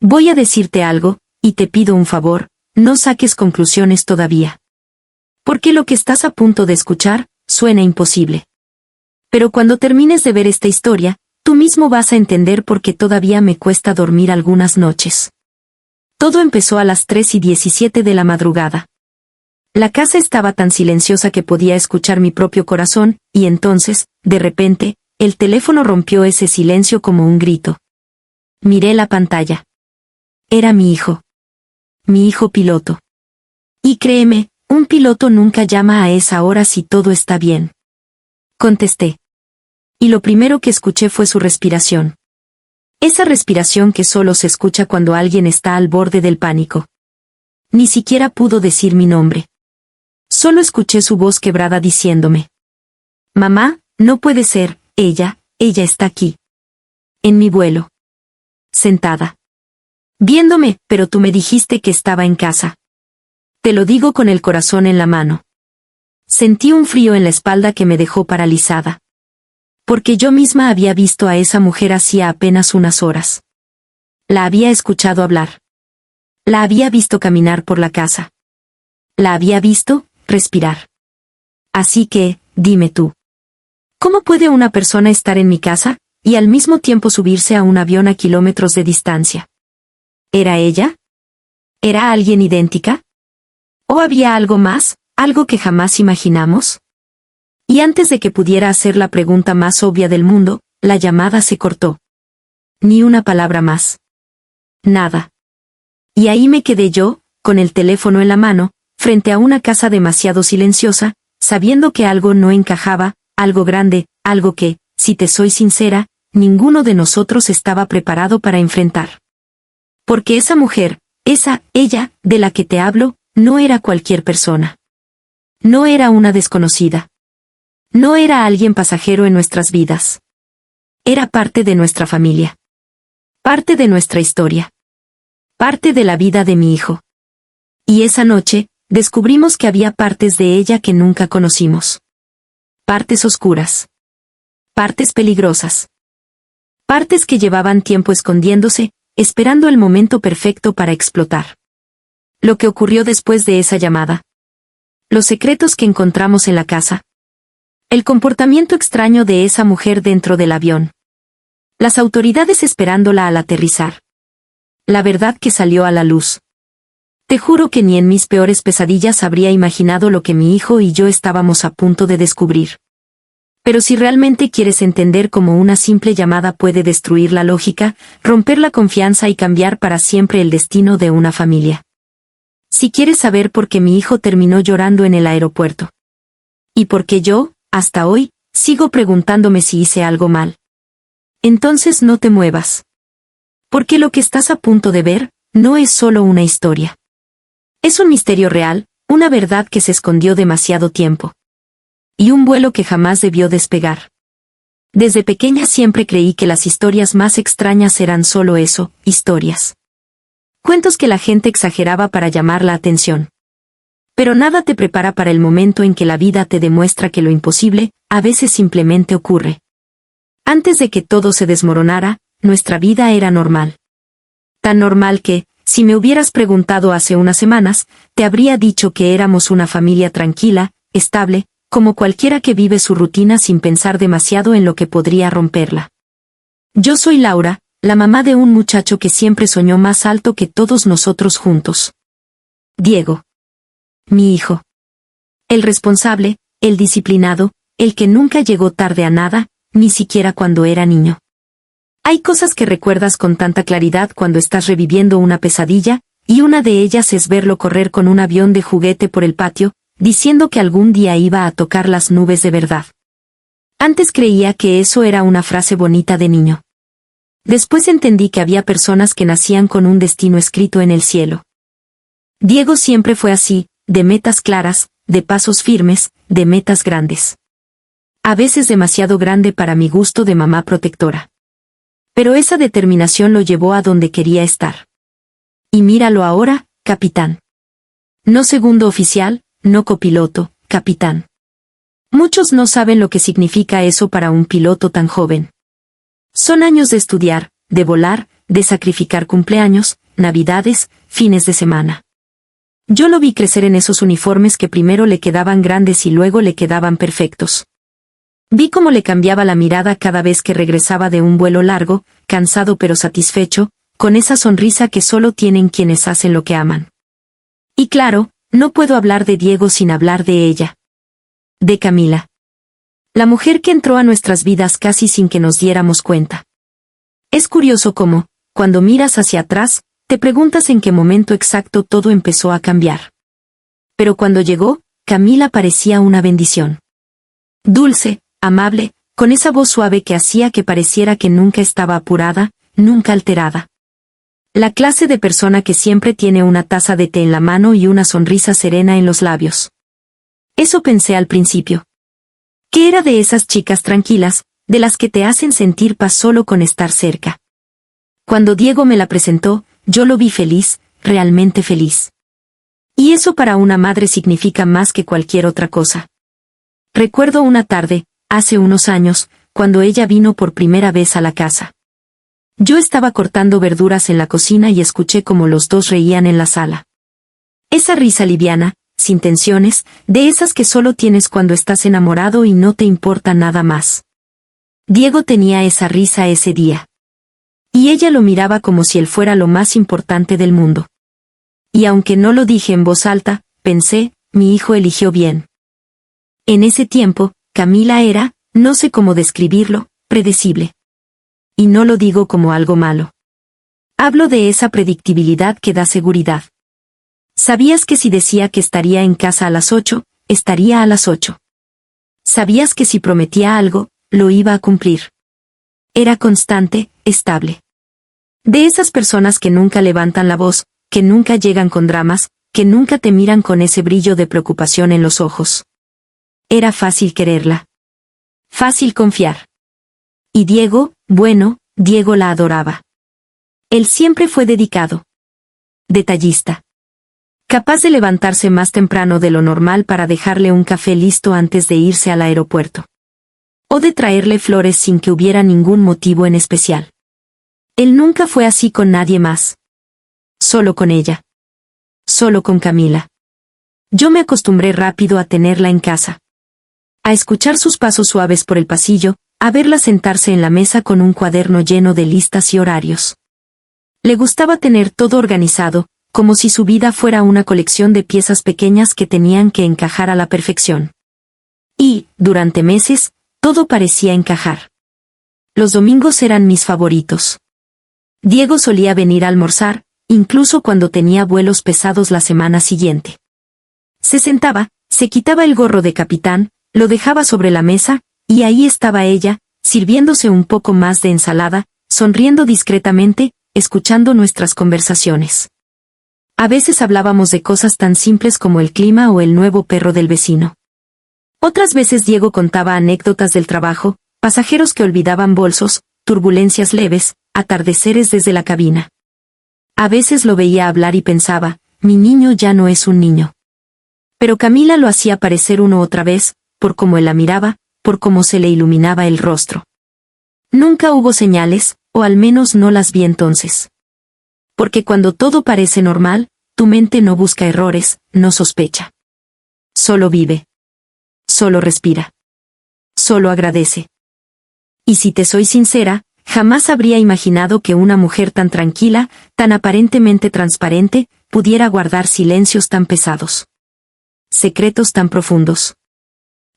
Voy a decirte algo, y te pido un favor, no saques conclusiones todavía. Porque lo que estás a punto de escuchar, suena imposible. Pero cuando termines de ver esta historia, tú mismo vas a entender por qué todavía me cuesta dormir algunas noches. Todo empezó a las 3:17 de la madrugada. La casa estaba tan silenciosa que podía escuchar mi propio corazón, y entonces, de repente, el teléfono rompió ese silencio como un grito. Miré la pantalla. Era mi hijo. Mi hijo piloto. Y créeme, un piloto nunca llama a esa hora si todo está bien. Contesté. Y lo primero que escuché fue su respiración. Esa respiración que solo se escucha cuando alguien está al borde del pánico. Ni siquiera pudo decir mi nombre. Solo escuché su voz quebrada diciéndome: Mamá, no puede ser, ella está aquí. En mi vuelo. Sentada. Viéndome, pero tú me dijiste que estaba en casa. Te lo digo con el corazón en la mano. Sentí un frío en la espalda que me dejó paralizada. Porque yo misma había visto a esa mujer hacía apenas unas horas. La había escuchado hablar. La había visto caminar por la casa. La había visto respirar. Así que, dime tú. ¿Cómo puede una persona estar en mi casa, y al mismo tiempo subirse a un avión a kilómetros de distancia? ¿Era ella? ¿Era alguien idéntica? ¿O había algo más, algo que jamás imaginamos? Y antes de que pudiera hacer la pregunta más obvia del mundo, la llamada se cortó. Ni una palabra más. Nada. Y ahí me quedé yo, con el teléfono en la mano, frente a una casa demasiado silenciosa, sabiendo que algo no encajaba, algo grande, algo que, si te soy sincera, ninguno de nosotros estaba preparado para enfrentar. Porque esa mujer, ella, de la que te hablo, no era cualquier persona. No era una desconocida. No era alguien pasajero en nuestras vidas. Era parte de nuestra familia. Parte de nuestra historia. Parte de la vida de mi hijo. Y esa noche, descubrimos que había partes de ella que nunca conocimos. Partes oscuras. Partes peligrosas. Partes que llevaban tiempo escondiéndose, esperando el momento perfecto para explotar. Lo que ocurrió después de esa llamada. Los secretos que encontramos en la casa. El comportamiento extraño de esa mujer dentro del avión. Las autoridades esperándola al aterrizar. La verdad que salió a la luz. Te juro que ni en mis peores pesadillas habría imaginado lo que mi hijo y yo estábamos a punto de descubrir. Pero si realmente quieres entender cómo una simple llamada puede destruir la lógica, romper la confianza y cambiar para siempre el destino de una familia. Si quieres saber por qué mi hijo terminó llorando en el aeropuerto. Y por qué yo, hasta hoy, sigo preguntándome si hice algo mal. Entonces no te muevas. Porque lo que estás a punto de ver, no es solo una historia. Es un misterio real, una verdad que se escondió demasiado tiempo. Y un vuelo que jamás debió despegar. Desde pequeña siempre creí que las historias más extrañas eran solo eso, historias. Cuentos que la gente exageraba para llamar la atención. Pero nada te prepara para el momento en que la vida te demuestra que lo imposible, a veces simplemente ocurre. Antes de que todo se desmoronara, nuestra vida era normal. Tan normal que, si me hubieras preguntado hace unas semanas, te habría dicho que éramos una familia tranquila, estable, como cualquiera que vive su rutina sin pensar demasiado en lo que podría romperla. Yo soy Laura, la mamá de un muchacho que siempre soñó más alto que todos nosotros juntos. Diego. Mi hijo. El responsable, el disciplinado, el que nunca llegó tarde a nada, ni siquiera cuando era niño. Hay cosas que recuerdas con tanta claridad cuando estás reviviendo una pesadilla, y una de ellas es verlo correr con un avión de juguete por el patio, diciendo que algún día iba a tocar las nubes de verdad. Antes creía que eso era una frase bonita de niño. Después entendí que había personas que nacían con un destino escrito en el cielo. Diego siempre fue así, de metas claras, de pasos firmes, de metas grandes. A veces demasiado grande para mi gusto de mamá protectora. Pero esa determinación lo llevó a donde quería estar. Y míralo ahora, capitán. No segundo oficial, no copiloto, capitán. Muchos no saben lo que significa eso para un piloto tan joven. Son años de estudiar, de volar, de sacrificar cumpleaños, navidades, fines de semana. Yo lo vi crecer en esos uniformes que primero le quedaban grandes y luego le quedaban perfectos. Vi cómo le cambiaba la mirada cada vez que regresaba de un vuelo largo, cansado pero satisfecho, con esa sonrisa que solo tienen quienes hacen lo que aman. Y claro, no puedo hablar de Diego sin hablar de ella. De Camila. La mujer que entró a nuestras vidas casi sin que nos diéramos cuenta. Es curioso cómo, cuando miras hacia atrás, te preguntas en qué momento exacto todo empezó a cambiar. Pero cuando llegó, Camila parecía una bendición. Dulce, amable, con esa voz suave que hacía que pareciera que nunca estaba apurada, nunca alterada. La clase de persona que siempre tiene una taza de té en la mano y una sonrisa serena en los labios. Eso pensé al principio. Que era de esas chicas tranquilas, de las que te hacen sentir paz solo con estar cerca. Cuando Diego me la presentó, yo lo vi feliz, realmente feliz. Y eso para una madre significa más que cualquier otra cosa. Recuerdo una tarde, hace unos años, cuando ella vino por primera vez a la casa. Yo estaba cortando verduras en la cocina y escuché cómo los dos reían en la sala. Esa risa liviana, sin tensiones, de esas que solo tienes cuando estás enamorado y no te importa nada más. Diego tenía esa risa ese día. Y ella lo miraba como si él fuera lo más importante del mundo. Y aunque no lo dije en voz alta, pensé, mi hijo eligió bien. En ese tiempo, Camila era, no sé cómo describirlo, predecible. Y no lo digo como algo malo. Hablo de esa predictibilidad que da seguridad. Sabías que si decía que estaría en casa a las 8, estaría a las 8. Sabías que si prometía algo, lo iba a cumplir. Era constante, estable. De esas personas que nunca levantan la voz, que nunca llegan con dramas, que nunca te miran con ese brillo de preocupación en los ojos. Era fácil quererla. Fácil confiar. Y Diego, bueno, Diego la adoraba. Él siempre fue dedicado. Detallista. Capaz de levantarse más temprano de lo normal para dejarle un café listo antes de irse al aeropuerto. O de traerle flores sin que hubiera ningún motivo en especial. Él nunca fue así con nadie más. Solo con ella. Solo con Camila. Yo me acostumbré rápido a tenerla en casa. A escuchar sus pasos suaves por el pasillo, a verla sentarse en la mesa con un cuaderno lleno de listas y horarios. Le gustaba tener todo organizado, como si su vida fuera una colección de piezas pequeñas que tenían que encajar a la perfección. Y, durante meses, todo parecía encajar. Los domingos eran mis favoritos. Diego solía venir a almorzar, incluso cuando tenía vuelos pesados la semana siguiente. Se sentaba, se quitaba el gorro de capitán, lo dejaba sobre la mesa, y ahí estaba ella, sirviéndose un poco más de ensalada, sonriendo discretamente, escuchando nuestras conversaciones. A veces hablábamos de cosas tan simples como el clima o el nuevo perro del vecino. Otras veces Diego contaba anécdotas del trabajo, pasajeros que olvidaban bolsos, turbulencias leves, atardeceres desde la cabina. A veces lo veía hablar y pensaba, mi niño ya no es un niño. Pero Camila lo hacía parecer uno otra vez, por cómo él la miraba, por cómo se le iluminaba el rostro. Nunca hubo señales, o al menos no las vi entonces. Porque cuando todo parece normal, tu mente no busca errores, no sospecha. Solo vive. Solo respira. Solo agradece. Y si te soy sincera, jamás habría imaginado que una mujer tan tranquila, tan aparentemente transparente, pudiera guardar silencios tan pesados. Secretos tan profundos.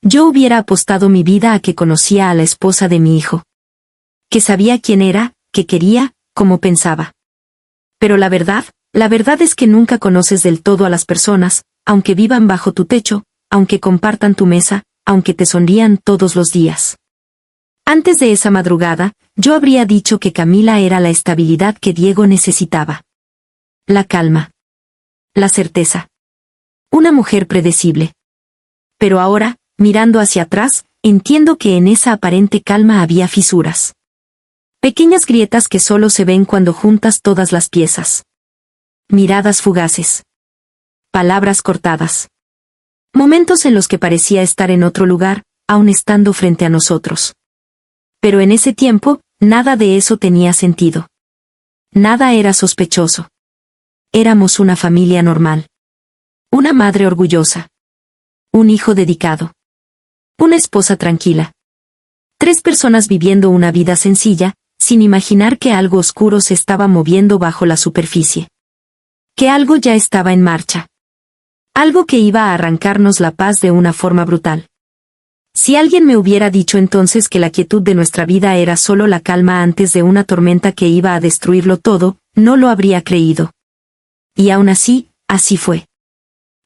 Yo hubiera apostado mi vida a que conocía a la esposa de mi hijo. Que sabía quién era, que quería, cómo pensaba. Pero la verdad es que nunca conoces del todo a las personas, aunque vivan bajo tu techo, aunque compartan tu mesa, aunque te sonrían todos los días. Antes de esa madrugada, yo habría dicho que Camila era la estabilidad que Diego necesitaba. La calma. La certeza. Una mujer predecible. Pero ahora, mirando hacia atrás, entiendo que en esa aparente calma había fisuras. Pequeñas grietas que solo se ven cuando juntas todas las piezas. Miradas fugaces. Palabras cortadas. Momentos en los que parecía estar en otro lugar, aun estando frente a nosotros. Pero en ese tiempo, nada de eso tenía sentido. Nada era sospechoso. Éramos una familia normal. Una madre orgullosa. Un hijo dedicado. Una esposa tranquila. 3 personas viviendo una vida sencilla, sin imaginar que algo oscuro se estaba moviendo bajo la superficie. Que algo ya estaba en marcha. Algo que iba a arrancarnos la paz de una forma brutal. Si alguien me hubiera dicho entonces que la quietud de nuestra vida era solo la calma antes de una tormenta que iba a destruirlo todo, no lo habría creído. Y aún así, así fue.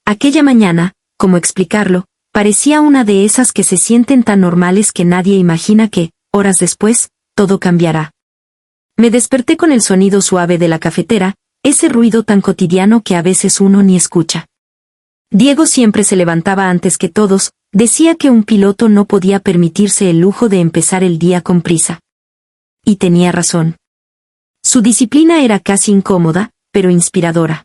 Aquella mañana, ¿cómo explicarlo? Parecía una de esas que se sienten tan normales que nadie imagina que, horas después, todo cambiará. Me desperté con el sonido suave de la cafetera, ese ruido tan cotidiano que a veces uno ni escucha. Diego siempre se levantaba antes que todos, decía que un piloto no podía permitirse el lujo de empezar el día con prisa. Y tenía razón. Su disciplina era casi incómoda, pero inspiradora.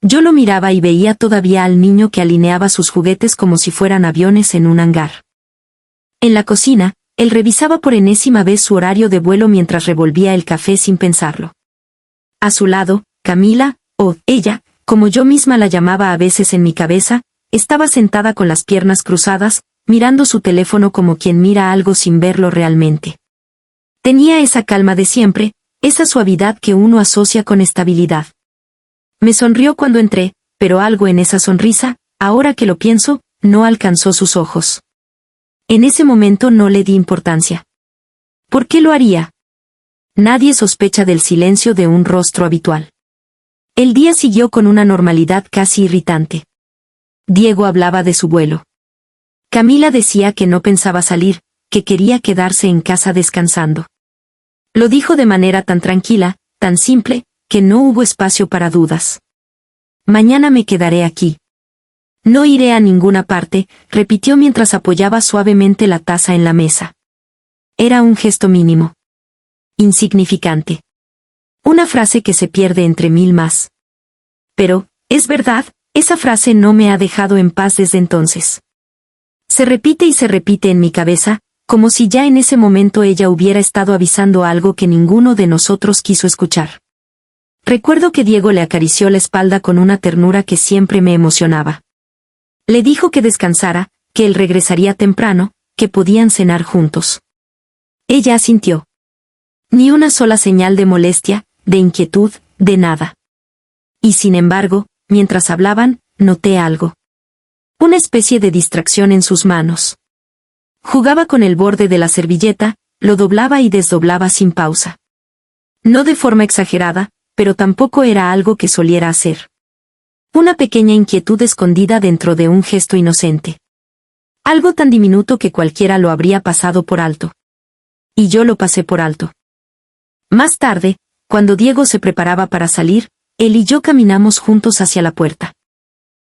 Yo lo miraba y veía todavía al niño que alineaba sus juguetes como si fueran aviones en un hangar. En la cocina, él revisaba por enésima vez su horario de vuelo mientras revolvía el café sin pensarlo. A su lado, Camila, o ella, como yo misma la llamaba a veces en mi cabeza, estaba sentada con las piernas cruzadas, mirando su teléfono como quien mira algo sin verlo realmente. Tenía esa calma de siempre, esa suavidad que uno asocia con estabilidad. Me sonrió cuando entré, pero algo en esa sonrisa, ahora que lo pienso, no alcanzó sus ojos. En ese momento no le di importancia. ¿Por qué lo haría? Nadie sospecha del silencio de un rostro habitual. El día siguió con una normalidad casi irritante. Diego hablaba de su vuelo. Camila decía que no pensaba salir, que quería quedarse en casa descansando. Lo dijo de manera tan tranquila, tan simple, que no hubo espacio para dudas. Mañana me quedaré aquí. No iré a ninguna parte, repitió mientras apoyaba suavemente la taza en la mesa. Era un gesto mínimo. Insignificante. Una frase que se pierde entre mil más. Pero, es verdad, esa frase no me ha dejado en paz desde entonces. Se repite y se repite en mi cabeza, como si ya en ese momento ella hubiera estado avisando algo que ninguno de nosotros quiso escuchar. Recuerdo que Diego le acarició la espalda con una ternura que siempre me emocionaba. Le dijo que descansara, que él regresaría temprano, que podían cenar juntos. Ella asintió. Ni una sola señal de molestia, de inquietud, de nada. Y sin embargo, mientras hablaban, noté algo. Una especie de distracción en sus manos. Jugaba con el borde de la servilleta, lo doblaba y desdoblaba sin pausa. No de forma exagerada, pero tampoco era algo que soliera hacer. Una pequeña inquietud escondida dentro de un gesto inocente. Algo tan diminuto que cualquiera lo habría pasado por alto. Y yo lo pasé por alto. Más tarde, cuando Diego se preparaba para salir, él y yo caminamos juntos hacia la puerta.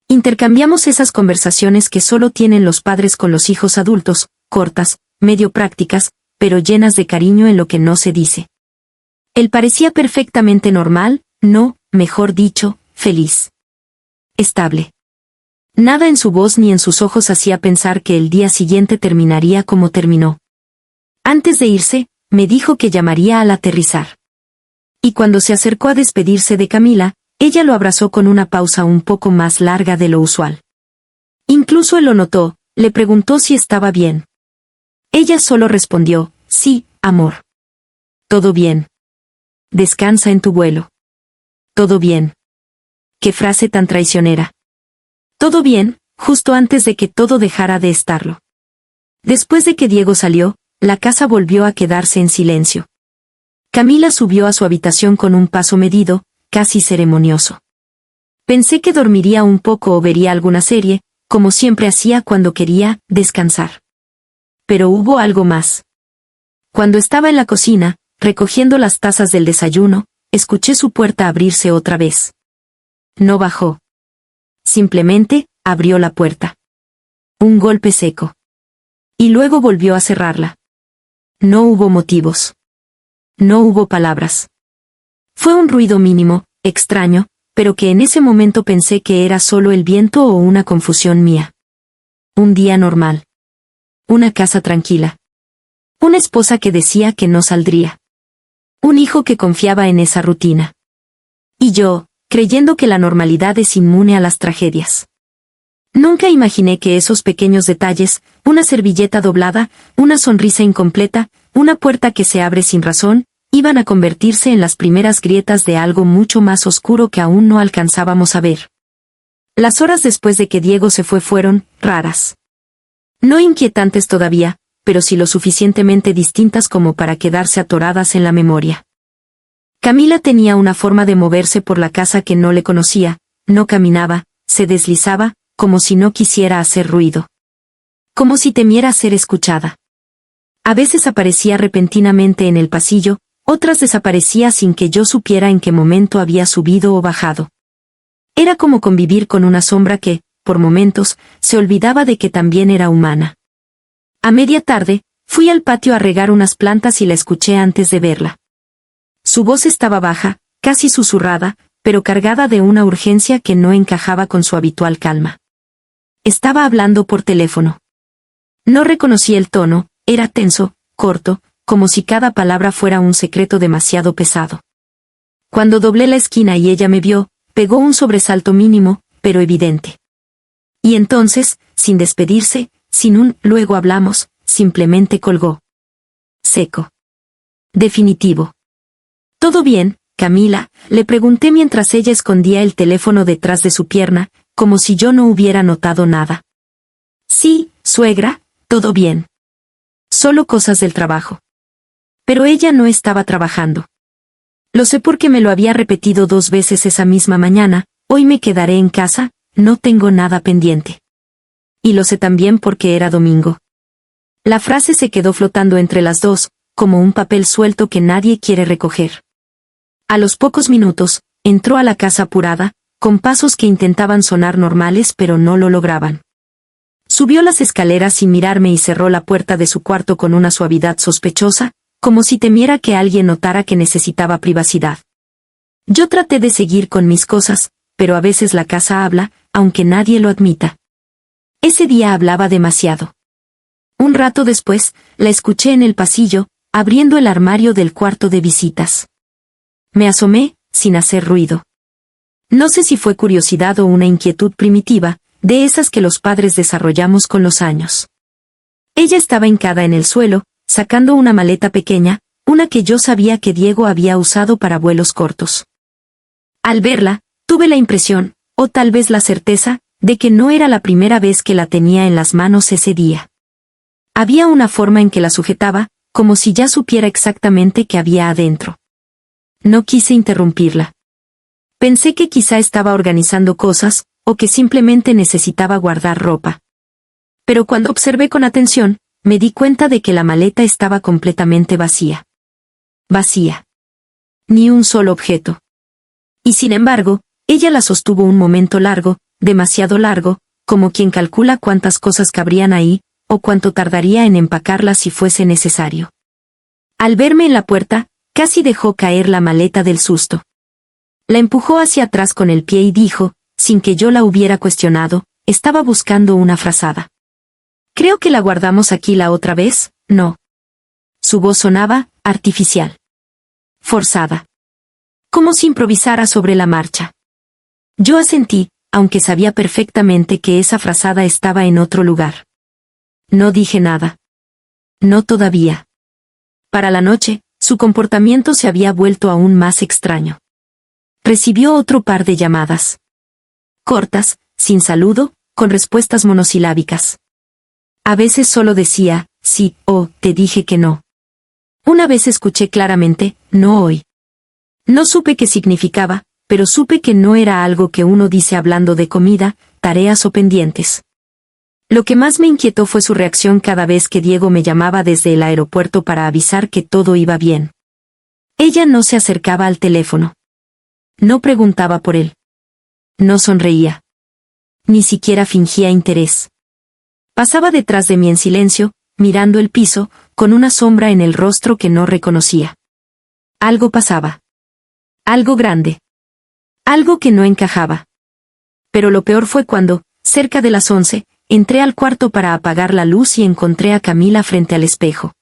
Intercambiamos esas conversaciones que solo tienen los padres con los hijos adultos, cortas, medio prácticas, pero llenas de cariño en lo que no se dice. Él parecía perfectamente normal, no, mejor dicho, feliz. Estable. Nada en su voz ni en sus ojos hacía pensar que el día siguiente terminaría como terminó. Antes de irse, me dijo que llamaría al aterrizar. Y cuando se acercó a despedirse de Camila, ella lo abrazó con una pausa un poco más larga de lo usual. Incluso él lo notó, le preguntó si estaba bien. Ella solo respondió, sí, amor. Todo bien. Descansa en tu vuelo. Todo bien. Qué frase tan traicionera. Todo bien, justo antes de que todo dejara de estarlo. Después de que Diego salió, la casa volvió a quedarse en silencio. Camila subió a su habitación con un paso medido, casi ceremonioso. Pensé que dormiría un poco o vería alguna serie, como siempre hacía cuando quería descansar. Pero hubo algo más. Cuando estaba en la cocina, recogiendo las tazas del desayuno, escuché su puerta abrirse otra vez. No bajó. Simplemente, abrió la puerta. Un golpe seco. Y luego volvió a cerrarla. No hubo motivos. No hubo palabras. Fue un ruido mínimo, extraño, pero que en ese momento pensé que era solo el viento o una confusión mía. Un día normal. Una casa tranquila. Una esposa que decía que no saldría. Un hijo que confiaba en esa rutina. Y yo, creyendo que la normalidad es inmune a las tragedias. Nunca imaginé que esos pequeños detalles, una servilleta doblada, una sonrisa incompleta, una puerta que se abre sin razón, iban a convertirse en las primeras grietas de algo mucho más oscuro que aún no alcanzábamos a ver. Las horas después de que Diego se fue fueron raras. No inquietantes todavía, pero sí lo suficientemente distintas como para quedarse atoradas en la memoria. Camila tenía una forma de moverse por la casa que no le conocía, no caminaba, se deslizaba, como si no quisiera hacer ruido. Como si temiera ser escuchada. A veces aparecía repentinamente en el pasillo, otras desaparecía sin que yo supiera en qué momento había subido o bajado. Era como convivir con una sombra que, por momentos, se olvidaba de que también era humana. A media tarde, fui al patio a regar unas plantas y la escuché antes de verla. Su voz estaba baja, casi susurrada, pero cargada de una urgencia que no encajaba con su habitual calma. Estaba hablando por teléfono. No reconocí el tono, era tenso, corto, como si cada palabra fuera un secreto demasiado pesado. Cuando doblé la esquina y ella me vio, pegó un sobresalto mínimo, pero evidente. Y entonces, sin despedirse, sin un «luego hablamos», simplemente colgó. Seco. Definitivo. «¿Todo bien, Camila?», le pregunté mientras ella escondía el teléfono detrás de su pierna, como si yo no hubiera notado nada. «Sí, suegra, todo bien. Solo cosas del trabajo». Pero ella no estaba trabajando. Lo sé porque me lo había repetido 2 veces esa misma mañana, «Hoy me quedaré en casa, no tengo nada pendiente». Y lo sé también porque era domingo. La frase se quedó flotando entre las dos, como un papel suelto que nadie quiere recoger. A los pocos minutos, entró a la casa apurada, con pasos que intentaban sonar normales pero no lo lograban. Subió las escaleras sin mirarme y cerró la puerta de su cuarto con una suavidad sospechosa, como si temiera que alguien notara que necesitaba privacidad. Yo traté de seguir con mis cosas, pero a veces la casa habla, aunque nadie lo admita. Ese día hablaba demasiado. Un rato después, la escuché en el pasillo, abriendo el armario del cuarto de visitas. Me asomé, sin hacer ruido. No sé si fue curiosidad o una inquietud primitiva, de esas que los padres desarrollamos con los años. Ella estaba hincada en el suelo, sacando una maleta pequeña, una que yo sabía que Diego había usado para vuelos cortos. Al verla, tuve la impresión, o tal vez la certeza, de que no era la primera vez que la tenía en las manos ese día. Había una forma en que la sujetaba, como si ya supiera exactamente qué había adentro. No quise interrumpirla. Pensé que quizá estaba organizando cosas, o que simplemente necesitaba guardar ropa. Pero cuando observé con atención, me di cuenta de que la maleta estaba completamente vacía. Vacía. Ni un solo objeto. Y sin embargo, ella la sostuvo un momento largo, demasiado largo, como quien calcula cuántas cosas cabrían ahí, o cuánto tardaría en empacarlas si fuese necesario. Al verme en la puerta, casi dejó caer la maleta del susto. La empujó hacia atrás con el pie y dijo, sin que yo la hubiera cuestionado, estaba buscando una frazada. «Creo que la guardamos aquí la otra vez, ¿no?». Su voz sonaba artificial. Forzada. Como si improvisara sobre la marcha. Yo asentí, aunque sabía perfectamente que esa frazada estaba en otro lugar. No dije nada. No todavía. Para la noche, su comportamiento se había vuelto aún más extraño. Recibió otro par de llamadas. Cortas, sin saludo, con respuestas monosilábicas. A veces solo decía, sí, o, te dije que no. Una vez escuché claramente, no hoy. No supe qué significaba, pero supe que no era algo que uno dice hablando de comida, tareas o pendientes. Lo que más me inquietó fue su reacción cada vez que Diego me llamaba desde el aeropuerto para avisar que todo iba bien. Ella no se acercaba al teléfono. No preguntaba por él. No sonreía. Ni siquiera fingía interés. Pasaba detrás de mí en silencio, mirando el piso, con una sombra en el rostro que no reconocía. Algo pasaba. Algo grande. Algo que no encajaba. Pero lo peor fue cuando, cerca de las 11, entré al cuarto para apagar la luz y encontré a Camila frente al espejo.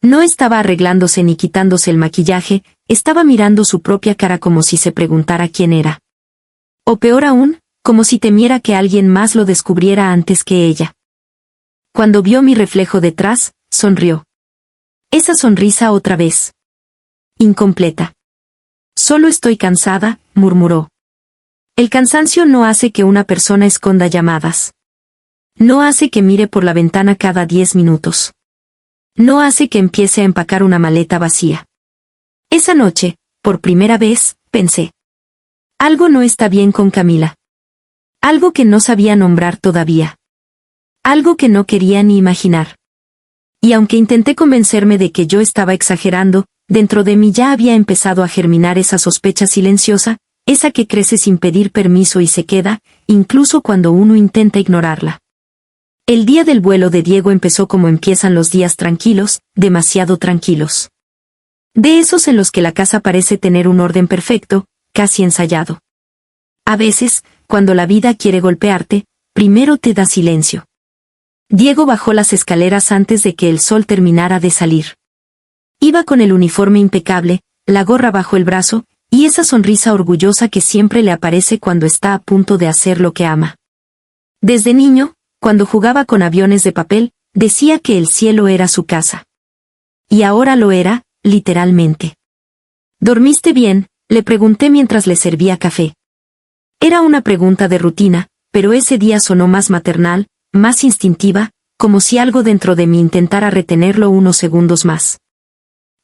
No estaba arreglándose ni quitándose el maquillaje, estaba mirando su propia cara como si se preguntara quién era. O peor aún, como si temiera que alguien más lo descubriera antes que ella. Cuando vio mi reflejo detrás, sonrió. Esa sonrisa otra vez. Incompleta. Solo estoy cansada, murmuró. El cansancio no hace que una persona esconda llamadas. No hace que mire por la ventana cada 10 minutos. No hace que empiece a empacar una maleta vacía. Esa noche, por primera vez, pensé. Algo no está bien con Camila. Algo que no sabía nombrar todavía. Algo que no quería ni imaginar. Y aunque intenté convencerme de que yo estaba exagerando, dentro de mí ya había empezado a germinar esa sospecha silenciosa, esa que crece sin pedir permiso y se queda, incluso cuando uno intenta ignorarla. El día del vuelo de Diego empezó como empiezan los días tranquilos, demasiado tranquilos. De esos en los que la casa parece tener un orden perfecto, casi ensayado. A veces, cuando la vida quiere golpearte, primero te da silencio. Diego bajó las escaleras antes de que el sol terminara de salir. Iba con el uniforme impecable, la gorra bajo el brazo, y esa sonrisa orgullosa que siempre le aparece cuando está a punto de hacer lo que ama. Desde niño, cuando jugaba con aviones de papel, decía que el cielo era su casa. Y ahora lo era, literalmente. ¿Dormiste bien?, le pregunté mientras le servía café. Era una pregunta de rutina, pero ese día sonó más maternal, más instintiva, como si algo dentro de mí intentara retenerlo unos segundos más.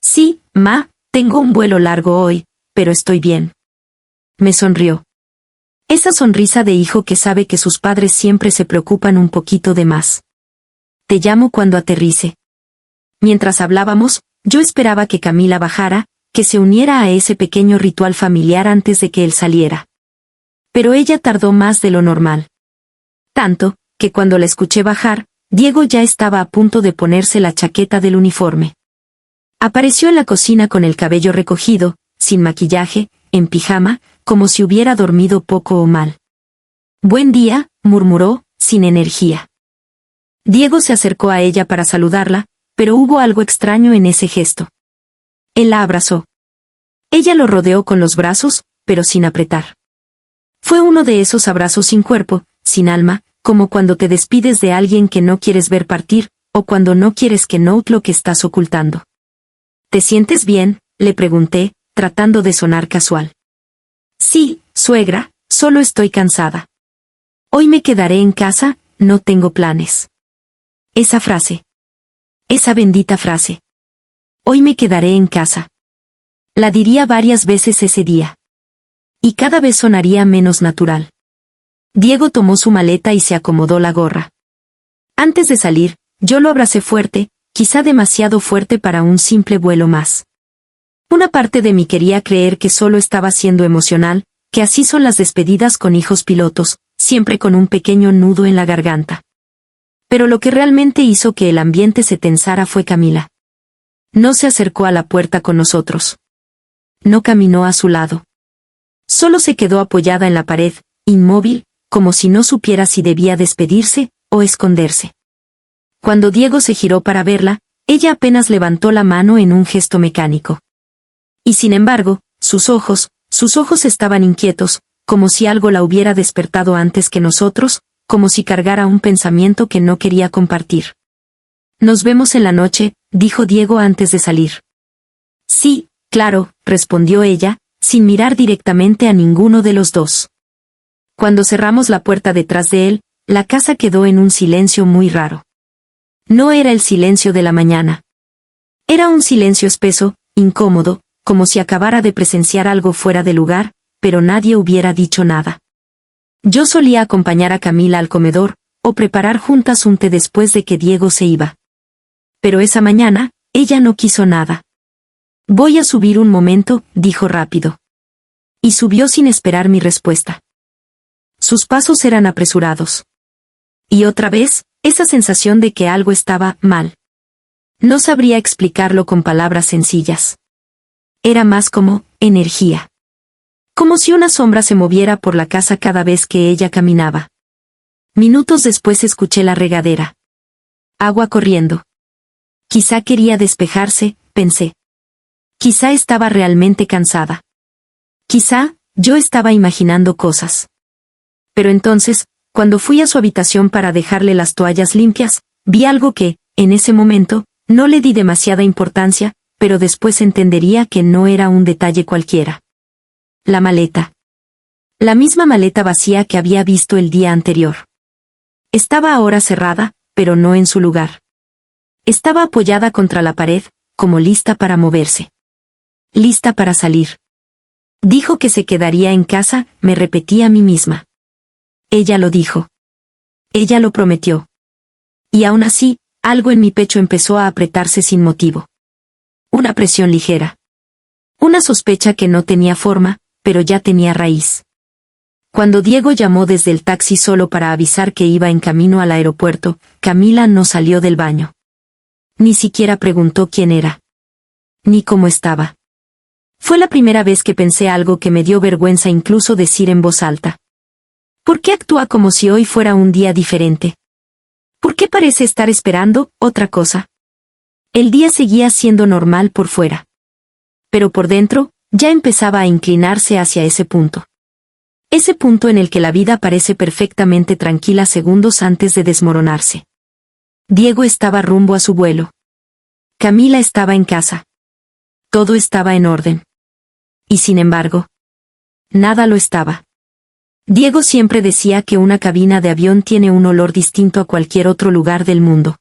Sí, ma, tengo un vuelo largo hoy, pero estoy bien. Me sonrió. Esa sonrisa de hijo que sabe que sus padres siempre se preocupan un poquito de más. Te llamo cuando aterrice. Mientras hablábamos, yo esperaba que Camila bajara, que se uniera a ese pequeño ritual familiar antes de que él saliera. Pero ella tardó más de lo normal. Tanto, que cuando la escuché bajar, Diego ya estaba a punto de ponerse la chaqueta del uniforme. Apareció en la cocina con el cabello recogido, sin maquillaje, en pijama, como si hubiera dormido poco o mal. Buen día, murmuró, sin energía. Diego se acercó a ella para saludarla, pero hubo algo extraño en ese gesto. Él la abrazó. Ella lo rodeó con los brazos, pero sin apretar. Fue uno de esos abrazos sin cuerpo, sin alma, como cuando te despides de alguien que no quieres ver partir, o cuando no quieres que note lo que estás ocultando. ¿Te sientes bien?, le pregunté, tratando de sonar casual. Sí, suegra, solo estoy cansada. Hoy me quedaré en casa, no tengo planes. Esa frase. Esa bendita frase. Hoy me quedaré en casa. La diría varias veces ese día. Y cada vez sonaría menos natural. Diego tomó su maleta y se acomodó la gorra. Antes de salir, yo lo abracé fuerte, quizá demasiado fuerte para un simple vuelo más. Una parte de mí quería creer que solo estaba siendo emocional, que así son las despedidas con hijos pilotos, siempre con un pequeño nudo en la garganta. Pero lo que realmente hizo que el ambiente se tensara fue Camila. No se acercó a la puerta con nosotros. No caminó a su lado. Solo se quedó apoyada en la pared, inmóvil, como si no supiera si debía despedirse o esconderse. Cuando Diego se giró para verla, ella apenas levantó la mano en un gesto mecánico. Y sin embargo, sus ojos estaban inquietos, como si algo la hubiera despertado antes que nosotros, como si cargara un pensamiento que no quería compartir. Nos vemos en la noche, dijo Diego antes de salir. Sí, claro, respondió ella, sin mirar directamente a ninguno de los dos. Cuando cerramos la puerta detrás de él, la casa quedó en un silencio muy raro. No era el silencio de la mañana. Era un silencio espeso, incómodo, como si acabara de presenciar algo fuera de lugar, pero nadie hubiera dicho nada. Yo solía acompañar a Camila al comedor, o preparar juntas un té después de que Diego se iba. Pero esa mañana, ella no quiso nada. Voy a subir un momento, dijo rápido. Y subió sin esperar mi respuesta. Sus pasos eran apresurados. Y otra vez, esa sensación de que algo estaba mal. No sabría explicarlo con palabras sencillas. Era más como energía. Como si una sombra se moviera por la casa cada vez que ella caminaba. Minutos después escuché la regadera. Agua corriendo. Quizá quería despejarse, pensé. Quizá estaba realmente cansada. Quizá, yo estaba imaginando cosas. Pero entonces, cuando fui a su habitación para dejarle las toallas limpias, vi algo que, en ese momento, no le di demasiada importancia, pero después entendería que no era un detalle cualquiera. La maleta. La misma maleta vacía que había visto el día anterior. Estaba ahora cerrada, pero no en su lugar. Estaba apoyada contra la pared, como lista para moverse. Lista para salir. Dijo que se quedaría en casa, me repetí a mí misma. Ella lo dijo. Ella lo prometió. Y aún así, algo en mi pecho empezó a apretarse sin motivo. Una presión ligera. Una sospecha que no tenía forma, pero ya tenía raíz. Cuando Diego llamó desde el taxi solo para avisar que iba en camino al aeropuerto, Camila no salió del baño. Ni siquiera preguntó quién era. Ni cómo estaba. Fue la primera vez que pensé algo que me dio vergüenza incluso decir en voz alta. ¿Por qué actúa como si hoy fuera un día diferente? ¿Por qué parece estar esperando otra cosa? El día seguía siendo normal por fuera. Pero por dentro, ya empezaba a inclinarse hacia ese punto. Ese punto en el que la vida parece perfectamente tranquila segundos antes de desmoronarse. Diego estaba rumbo a su vuelo. Camila estaba en casa. Todo estaba en orden. Y sin embargo, nada lo estaba. Diego siempre decía que una cabina de avión tiene un olor distinto a cualquier otro lugar del mundo.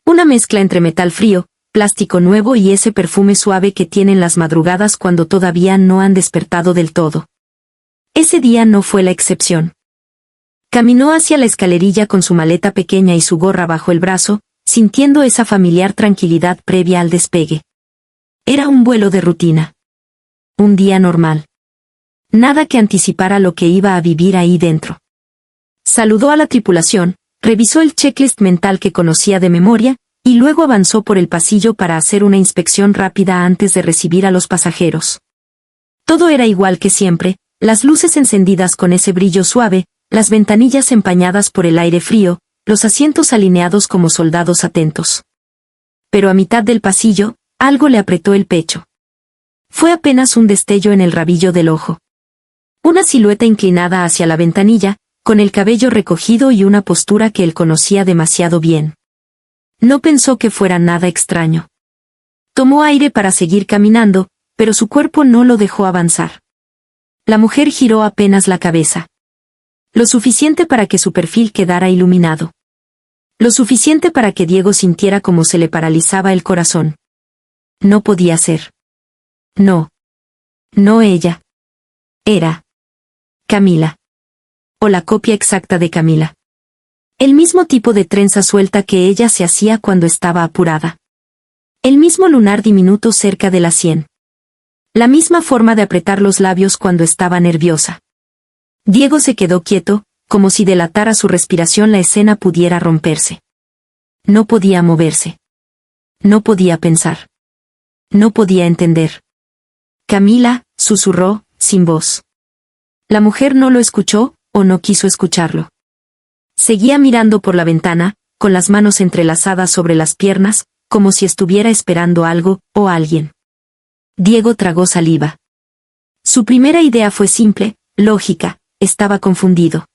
Una mezcla entre metal frío, plástico nuevo y ese perfume suave que tienen las madrugadas cuando todavía no han despertado del todo. Ese día no fue la excepción. Caminó hacia la escalerilla con su maleta pequeña y su gorra bajo el brazo, sintiendo esa familiar tranquilidad previa al despegue. Era un vuelo de rutina. Un día normal. Nada que anticipara lo que iba a vivir ahí dentro. Saludó a la tripulación, revisó el checklist mental que conocía de memoria, y luego avanzó por el pasillo para hacer una inspección rápida antes de recibir a los pasajeros. Todo era igual que siempre, las luces encendidas con ese brillo suave, las ventanillas empañadas por el aire frío, los asientos alineados como soldados atentos. Pero a mitad del pasillo, algo le apretó el pecho. Fue apenas un destello en el rabillo del ojo. Una silueta inclinada hacia la ventanilla, con el cabello recogido y una postura que él conocía demasiado bien. No pensó que fuera nada extraño. Tomó aire para seguir caminando, pero su cuerpo no lo dejó avanzar. La mujer giró apenas la cabeza. Lo suficiente para que su perfil quedara iluminado. Lo suficiente para que Diego sintiera como se le paralizaba el corazón. No podía ser. No. No ella. Era Camila. O la copia exacta de Camila. El mismo tipo de trenza suelta que ella se hacía cuando estaba apurada. El mismo lunar diminuto cerca de la sien. La misma forma de apretar los labios cuando estaba nerviosa. Diego se quedó quieto, como si delatara su respiración la escena pudiera romperse. No podía moverse. No podía pensar. No podía entender. Camila, susurró, sin voz. La mujer no lo escuchó, o no quiso escucharlo. Seguía mirando por la ventana, con las manos entrelazadas sobre las piernas, como si estuviera esperando algo, o alguien. Diego tragó saliva. Su primera idea fue simple, lógica, estaba confundido.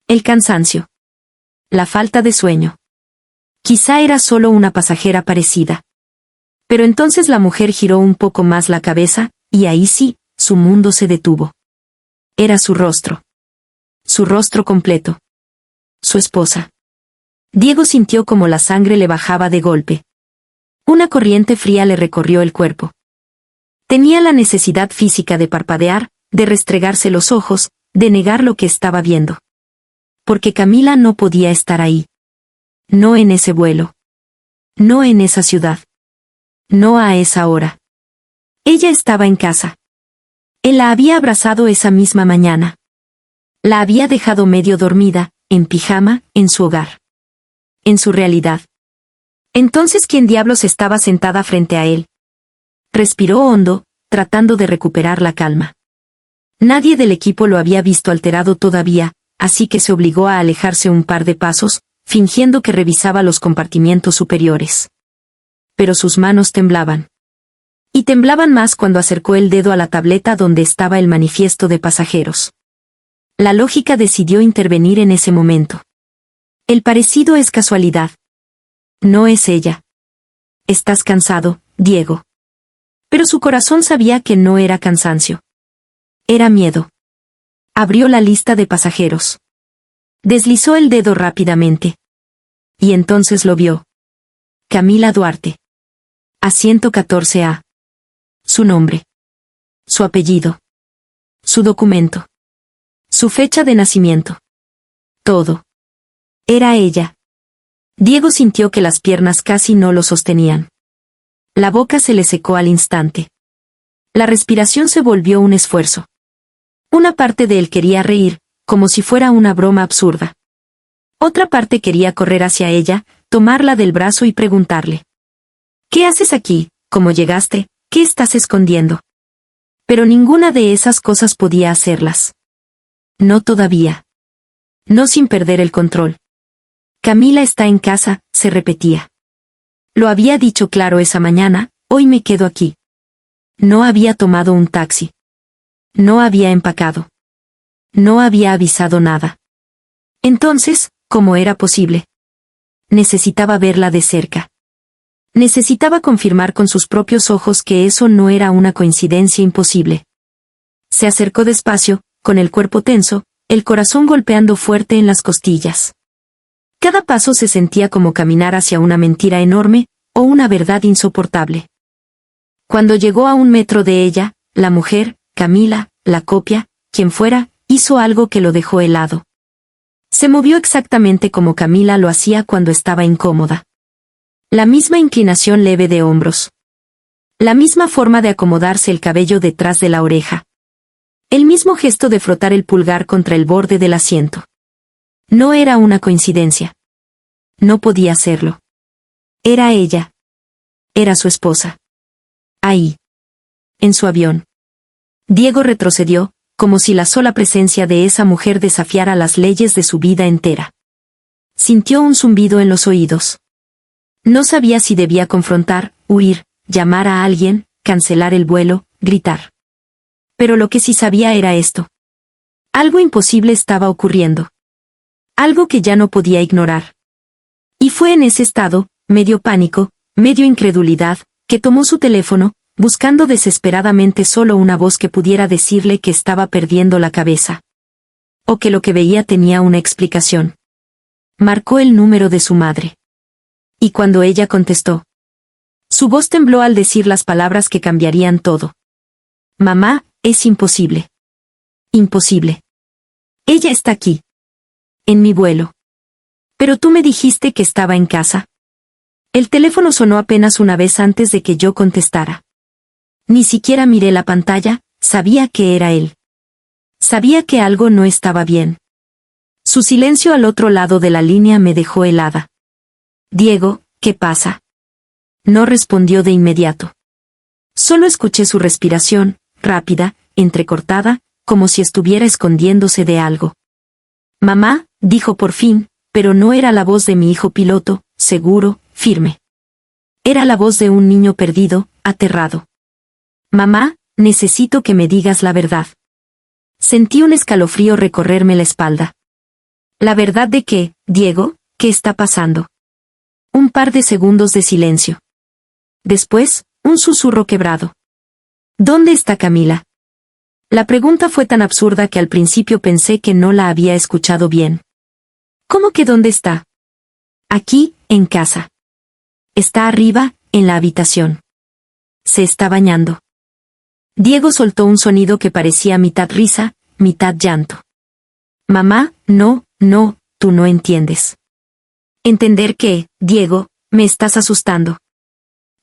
El cansancio. La falta de sueño. Quizá era solo una pasajera parecida. Pero entonces la mujer giró un poco más la cabeza, y ahí sí, su mundo se detuvo. Era su rostro. Su rostro completo. Su esposa. Diego sintió como la sangre le bajaba de golpe. Una corriente fría le recorrió el cuerpo. Tenía la necesidad física de parpadear, de restregarse los ojos, de negar lo que estaba viendo. Porque Camila no podía estar ahí. No en ese vuelo. No en esa ciudad. No a esa hora. Ella estaba en casa. Él la había abrazado esa misma mañana. La había dejado medio dormida, en pijama, en su hogar. En su realidad. Entonces, ¿quién diablos estaba sentada frente a él? Respiró hondo, tratando de recuperar la calma. Nadie del equipo lo había visto alterado todavía, así que se obligó a alejarse un par de pasos, fingiendo que revisaba los compartimientos superiores. pero sus manos temblaban. Y temblaban más cuando acercó el dedo a la tableta donde estaba el manifiesto de pasajeros. La lógica decidió intervenir en ese momento. El parecido es casualidad. No es ella. Estás cansado, Diego. Pero su corazón sabía que no era cansancio. Era miedo. Abrió la lista de pasajeros. Deslizó el dedo rápidamente. Y entonces lo vio. Camila Duarte. Asiento 14A. Su nombre. Su apellido. Su documento. Su fecha de nacimiento. Todo. Era ella. Diego sintió que las piernas casi no lo sostenían. La boca se le secó al instante. La respiración se volvió un esfuerzo. Una parte de él quería reír, como si fuera una broma absurda. Otra parte quería correr hacia ella, tomarla del brazo y preguntarle: ¿qué haces aquí? ¿Cómo llegaste? ¿Qué estás escondiendo? Pero ninguna de esas cosas podía hacerlas. No todavía. No sin perder el control. Camila está en casa, se repetía. Lo había dicho claro esa mañana, hoy me quedo aquí. No había tomado un taxi. No había empacado. No había avisado nada. Entonces, ¿cómo era posible? Necesitaba verla de cerca. Necesitaba confirmar con sus propios ojos que eso no era una coincidencia imposible. Se acercó despacio, con el cuerpo tenso, el corazón golpeando fuerte en las costillas. Cada paso se sentía como caminar hacia una mentira enorme, o una verdad insoportable. Cuando llegó a 1 metro de ella, la mujer, Camila, la copia, quien fuera, hizo algo que lo dejó helado. Se movió exactamente como Camila lo hacía cuando estaba incómoda. La misma inclinación leve de hombros. La misma forma de acomodarse el cabello detrás de la oreja. El mismo gesto de frotar el pulgar contra el borde del asiento. No era una coincidencia. No podía serlo. Era ella. Era su esposa. Ahí. En su avión. Diego retrocedió, como si la sola presencia de esa mujer desafiara las leyes de su vida entera. Sintió un zumbido en los oídos. No sabía si debía confrontar, huir, llamar a alguien, cancelar el vuelo, gritar. Pero lo que sí sabía era esto. Algo imposible estaba ocurriendo. Algo que ya no podía ignorar. Y fue en ese estado, medio pánico, medio incredulidad, que tomó su teléfono, buscando desesperadamente solo una voz que pudiera decirle que estaba perdiendo la cabeza. O que lo que veía tenía una explicación. Marcó el número de su madre. Y cuando ella contestó, su voz tembló al decir las palabras que cambiarían todo. Mamá, es imposible. Imposible. Ella está aquí. En mi vuelo. Pero tú me dijiste que estaba en casa. El teléfono sonó apenas una vez antes de que yo contestara. Ni siquiera miré la pantalla, sabía que era él. Sabía que algo no estaba bien. Su silencio al otro lado de la línea me dejó helada. Diego, ¿qué pasa? No respondió de inmediato. Solo escuché su respiración, rápida, entrecortada, como si estuviera escondiéndose de algo. Mamá, dijo por fin, pero no era la voz de mi hijo piloto, seguro, firme. Era la voz de un niño perdido, aterrado. Mamá, necesito que me digas la verdad. Sentí un escalofrío recorrerme la espalda. ¿La verdad de qué, Diego? ¿Qué está pasando? Un par de segundos de silencio. Después, un susurro quebrado. ¿Dónde está Camila? La pregunta fue tan absurda que al principio pensé que no la había escuchado bien. ¿Cómo que dónde está? Aquí, en casa. Está arriba, en la habitación. Se está bañando. Diego soltó un sonido que parecía mitad risa, mitad llanto. Mamá, no, tú no entiendes. ¿Entender qué, Diego? Me estás asustando.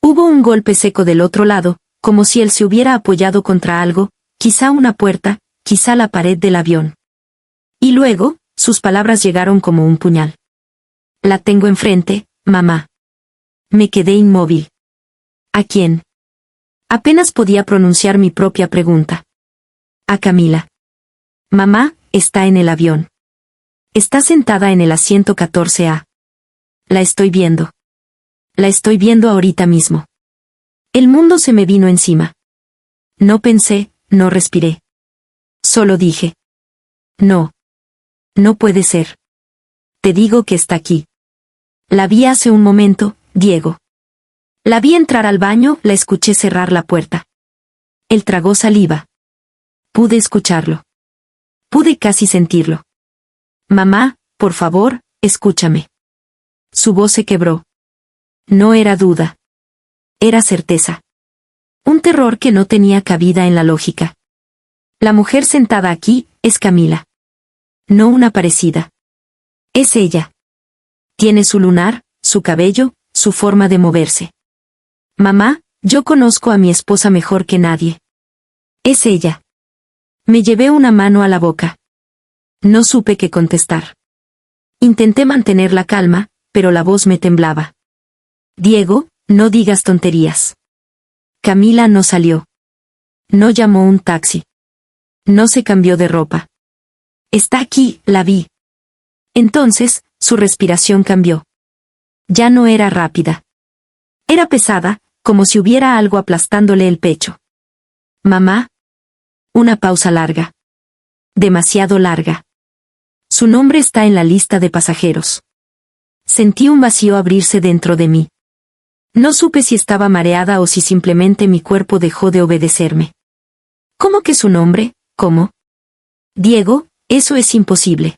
Hubo un golpe seco del otro lado, como si él se hubiera apoyado contra algo, quizá una puerta, quizá la pared del avión. Y luego, sus palabras llegaron como un puñal. La tengo enfrente, mamá. Me quedé inmóvil. ¿A quién? Apenas podía pronunciar mi propia pregunta. A Camila. Mamá, está en el avión. Está sentada en el asiento 14A. La estoy viendo. La estoy viendo ahorita mismo. El mundo se me vino encima. No pensé, no respiré. Solo dije. No. No puede ser. Te digo que está aquí. La vi hace un momento, Diego. La vi entrar al baño, la escuché cerrar la puerta. Él tragó saliva. Pude escucharlo. Pude casi sentirlo. Mamá, por favor, escúchame. Su voz se quebró. No era duda. Era certeza. Un terror que no tenía cabida en la lógica. La mujer sentada aquí es Camila. No una parecida. Es ella. Tiene su lunar, su cabello, su forma de moverse. Mamá, yo conozco a mi esposa mejor que nadie. Es ella. Me llevé una mano a la boca. No supe qué contestar. Intenté mantener la calma, pero la voz me temblaba. Diego, no digas tonterías. Camila no salió. No llamó un taxi. No se cambió de ropa. Está aquí, la vi. Entonces, su respiración cambió. Ya no era rápida. Era pesada, como si hubiera algo aplastándole el pecho. Mamá. Una pausa larga. Demasiado larga. Su nombre está en la lista de pasajeros. Sentí un vacío abrirse dentro de mí. No supe si estaba mareada o si simplemente mi cuerpo dejó de obedecerme. ¿Cómo que su nombre? ¿Cómo? Diego, eso es imposible.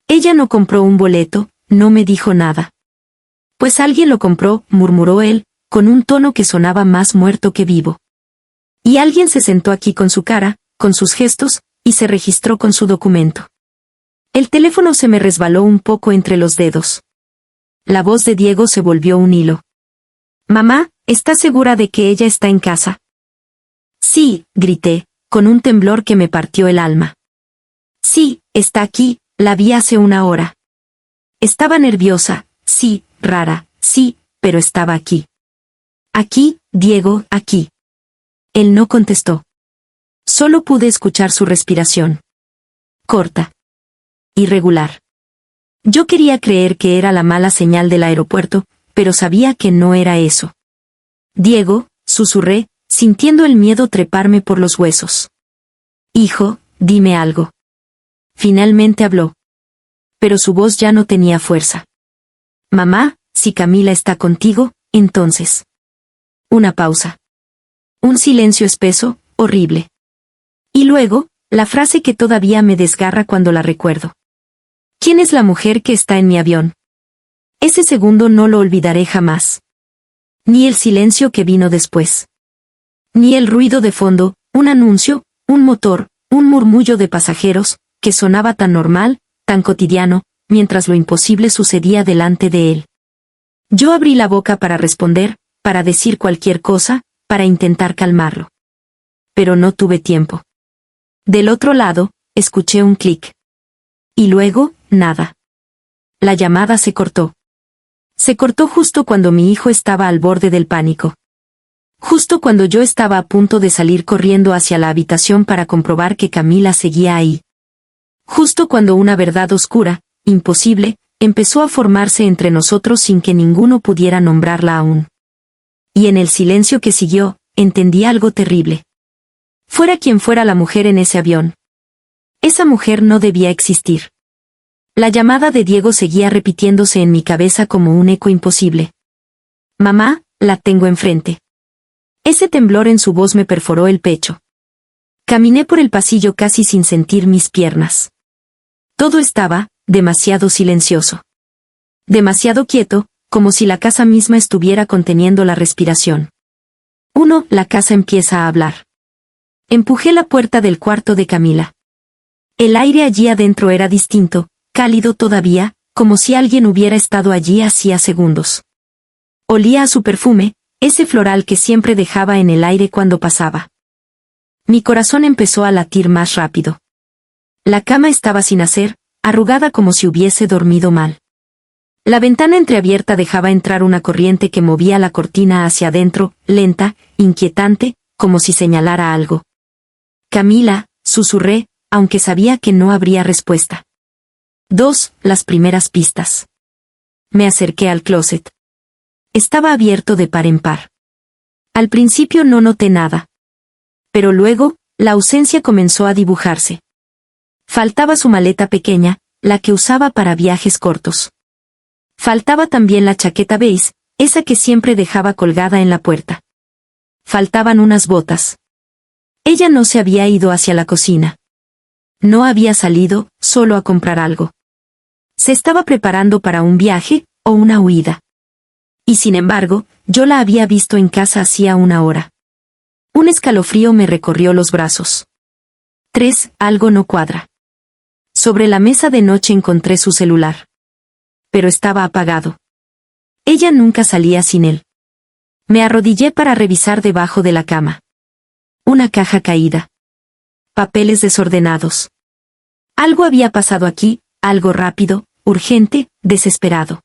Ella no compró un boleto, no me dijo nada. Pues alguien lo compró, murmuró él, con un tono que sonaba más muerto que vivo. Y alguien se sentó aquí con su cara, con sus gestos, y se registró con su documento. El teléfono se me resbaló un poco entre los dedos. La voz de Diego se volvió un hilo. Mamá, ¿estás segura de que ella está en casa? Sí, grité, con un temblor que me partió el alma. Sí, está aquí, la vi hace una hora. Estaba nerviosa, sí, rara, sí, pero estaba aquí. Aquí, Diego, aquí. Él no contestó. Solo pude escuchar su respiración. Corta. Irregular. Yo quería creer que era la mala señal del aeropuerto, pero sabía que no era eso. Diego, susurré, sintiendo el miedo treparme por los huesos. Hijo, dime algo. Finalmente habló. Pero su voz ya no tenía fuerza. Mamá, si Camila está contigo, entonces. Una pausa. Un silencio espeso, horrible. Y luego, la frase que todavía me desgarra cuando la recuerdo. ¿Quién es la mujer que está en mi avión? Ese segundo no lo olvidaré jamás. Ni el silencio que vino después. Ni el ruido de fondo, un anuncio, un motor, un murmullo de pasajeros, que sonaba tan normal, tan cotidiano, mientras lo imposible sucedía delante de él. Yo abrí la boca para responder, para decir cualquier cosa, para intentar calmarlo. Pero no tuve tiempo. Del otro lado, escuché un clic. Y luego, nada. La llamada se cortó. Se cortó justo cuando mi hijo estaba al borde del pánico. Justo cuando yo estaba a punto de salir corriendo hacia la habitación para comprobar que Camila seguía ahí. Justo cuando una verdad oscura, imposible, empezó a formarse entre nosotros sin que ninguno pudiera nombrarla aún. Y en el silencio que siguió, entendí algo terrible. Fuera quien fuera la mujer en ese avión. Esa mujer no debía existir. La llamada de Diego seguía repitiéndose en mi cabeza como un eco imposible. Mamá, la tengo enfrente. Ese temblor en su voz me perforó el pecho. Caminé por el pasillo casi sin sentir mis piernas. Todo estaba, demasiado silencioso. Demasiado quieto, como si la casa misma estuviera conteniendo la respiración. La casa empieza a hablar. Empujé la puerta del cuarto de Camila. El aire allí adentro era distinto, cálido todavía, como si alguien hubiera estado allí hacía segundos. Olía a su perfume, ese floral que siempre dejaba en el aire cuando pasaba. Mi corazón empezó a latir más rápido. La cama estaba sin hacer, arrugada como si hubiese dormido mal. La ventana entreabierta dejaba entrar una corriente que movía la cortina hacia adentro, lenta, inquietante, como si señalara algo. Camila, susurré, aunque sabía que no habría respuesta. Las primeras pistas. Me acerqué al closet. Estaba abierto de par en par. Al principio no noté nada. Pero luego, la ausencia comenzó a dibujarse. Faltaba su maleta pequeña, la que usaba para viajes cortos. Faltaba también la chaqueta beige, esa que siempre dejaba colgada en la puerta. Faltaban unas botas. Ella no se había ido hacia la cocina. No había salido, solo a comprar algo. Se estaba preparando para un viaje, o una huida. Y sin embargo, yo la había visto en casa hacía una hora. Un escalofrío me recorrió los brazos. 3. Algo no cuadra. Sobre la mesa de noche encontré su celular. Pero estaba apagado. Ella nunca salía sin él. Me arrodillé para revisar debajo de la cama. Una caja caída. Papeles desordenados. Algo había pasado aquí, algo rápido, urgente, desesperado.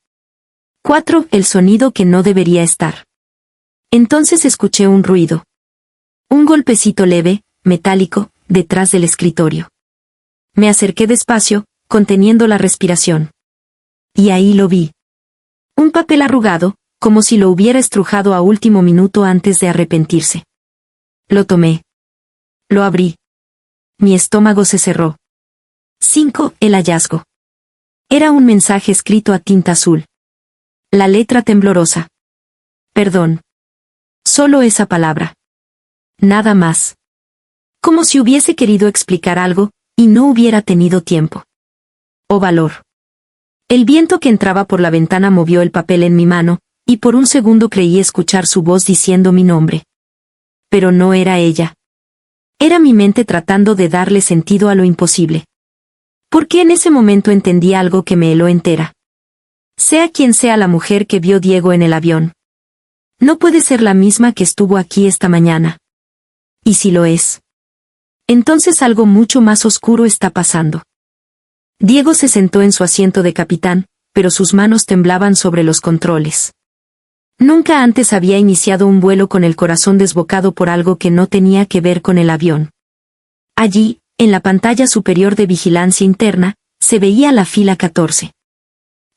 4. El sonido que no debería estar. Entonces escuché un ruido. Un golpecito leve, metálico, detrás del escritorio. Me acerqué despacio, conteniendo la respiración. Y ahí lo vi. Un papel arrugado, como si lo hubiera estrujado a último minuto antes de arrepentirse. Lo tomé. Lo abrí. Mi estómago se cerró. 5. El hallazgo. Era un mensaje escrito a tinta azul. La letra temblorosa. Perdón. Solo esa palabra. Nada más. Como si hubiese querido explicar algo, y no hubiera tenido tiempo. O valor. El viento que entraba por la ventana movió el papel en mi mano, y por un segundo creí escuchar su voz diciendo mi nombre. Pero no era ella. Era mi mente tratando de darle sentido a lo imposible. Porque en ese momento entendí algo que me heló entera. Sea quien sea la mujer que vio Diego en el avión. No puede ser la misma que estuvo aquí esta mañana. ¿Y si lo es? Entonces algo mucho más oscuro está pasando. Diego se sentó en su asiento de capitán, pero sus manos temblaban sobre los controles. Nunca antes había iniciado un vuelo con el corazón desbocado por algo que no tenía que ver con el avión. Allí, en la pantalla superior de vigilancia interna, se veía la fila 14.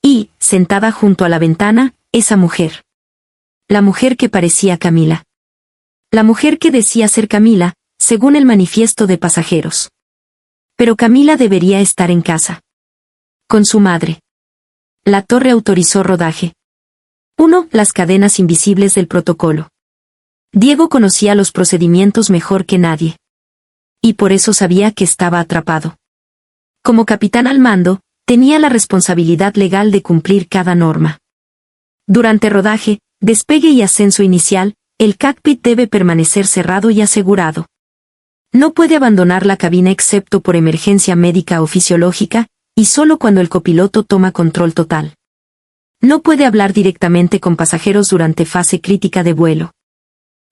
Y, sentada junto a la ventana, esa mujer. La mujer que parecía Camila. La mujer que decía ser Camila, según el manifiesto de pasajeros. Pero Camila debería estar en casa. Con su madre. La torre autorizó rodaje. 1. Las cadenas invisibles del protocolo. Diego conocía los procedimientos mejor que nadie. Y por eso sabía que estaba atrapado. Como capitán al mando, tenía la responsabilidad legal de cumplir cada norma. Durante rodaje, despegue y ascenso inicial, el cockpit debe permanecer cerrado y asegurado. No puede abandonar la cabina excepto por emergencia médica o fisiológica, y solo cuando el copiloto toma control total. No puede hablar directamente con pasajeros durante fase crítica de vuelo.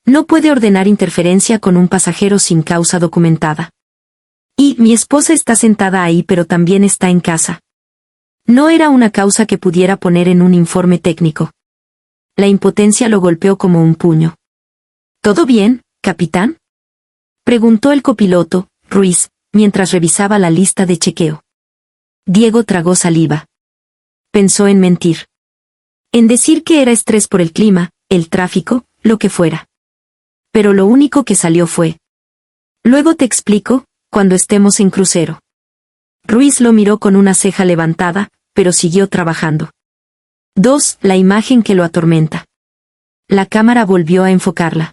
No puede ordenar interferencia con un pasajero sin causa documentada. Y mi esposa está sentada ahí pero también está en casa. No era una causa que pudiera poner en un informe técnico. La impotencia lo golpeó como un puño. ¿Todo bien, capitán?, preguntó el copiloto, Ruiz, mientras revisaba la lista de chequeo. Diego tragó saliva. Pensó en mentir. En decir que era estrés por el clima, el tráfico, lo que fuera. Pero lo único que salió fue: luego te explico, cuando estemos en crucero. Ruiz lo miró con una ceja levantada, pero siguió trabajando. 2. La imagen que lo atormenta. La cámara volvió a enfocarla.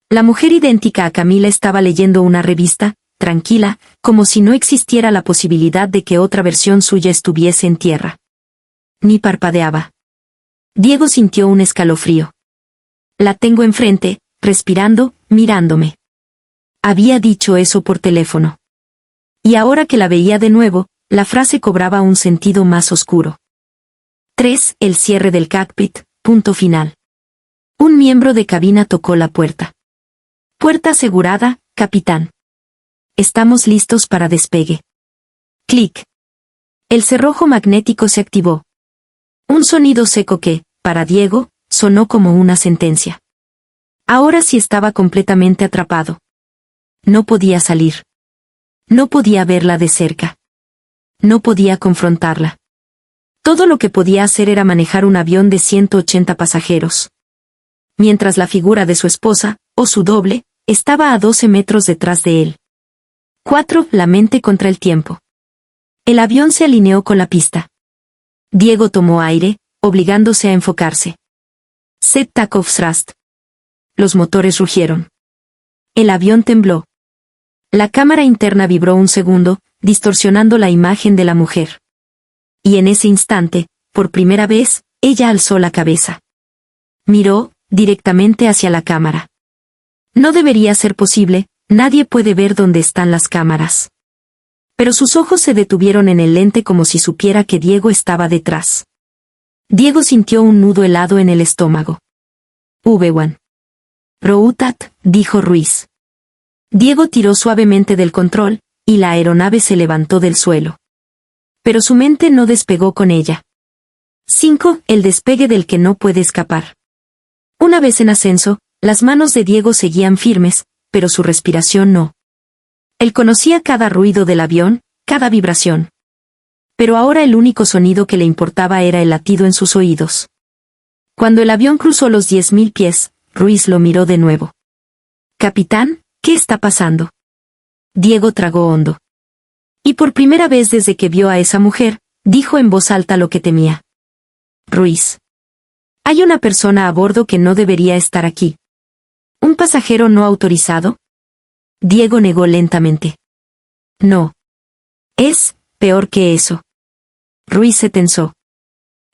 La mujer idéntica a Camila estaba leyendo una revista, tranquila, como si no existiera la posibilidad de que otra versión suya estuviese en tierra. Ni parpadeaba. Diego sintió un escalofrío. La tengo enfrente, respirando, mirándome. Había dicho eso por teléfono. Y ahora que la veía de nuevo, la frase cobraba un sentido más oscuro. 3. El cierre del cockpit, punto final. Un miembro de cabina tocó la puerta. Puerta asegurada, capitán. Estamos listos para despegue. Clic. El cerrojo magnético se activó. Un sonido seco que, para Diego, sonó como una sentencia. Ahora sí estaba completamente atrapado. No podía salir. No podía verla de cerca. No podía confrontarla. Todo lo que podía hacer era manejar un avión de 180 pasajeros. Mientras la figura de su esposa, o su doble, estaba a 12 metros detrás de él. 4. La mente contra el tiempo. El avión se alineó con la pista. Diego tomó aire, obligándose a enfocarse. Set takeoff thrust. Los motores rugieron. El avión tembló. La cámara interna vibró un segundo, distorsionando la imagen de la mujer. Y en ese instante, por primera vez, ella alzó la cabeza. Miró, directamente hacia la cámara. No debería ser posible, nadie puede ver dónde están las cámaras. Pero sus ojos se detuvieron en el lente como si supiera que Diego estaba detrás. Diego sintió un nudo helado en el estómago. V1. Routat, dijo Ruiz. Diego tiró suavemente del control, y la aeronave se levantó del suelo. Pero su mente no despegó con ella. 5. El despegue del que no puede escapar. Una vez en ascenso, las manos de Diego seguían firmes, pero su respiración no. Él conocía cada ruido del avión, cada vibración. Pero ahora el único sonido que le importaba era el latido en sus oídos. Cuando el avión cruzó los 10.000 pies, Ruiz lo miró de nuevo. «Capitán, ¿qué está pasando?» Diego tragó hondo. Y por primera vez desde que vio a esa mujer, dijo en voz alta lo que temía. «Ruiz. Hay una persona a bordo que no debería estar aquí. ¿Un pasajero no autorizado?» Diego negó lentamente. «No. Es peor que eso». Ruiz se tensó.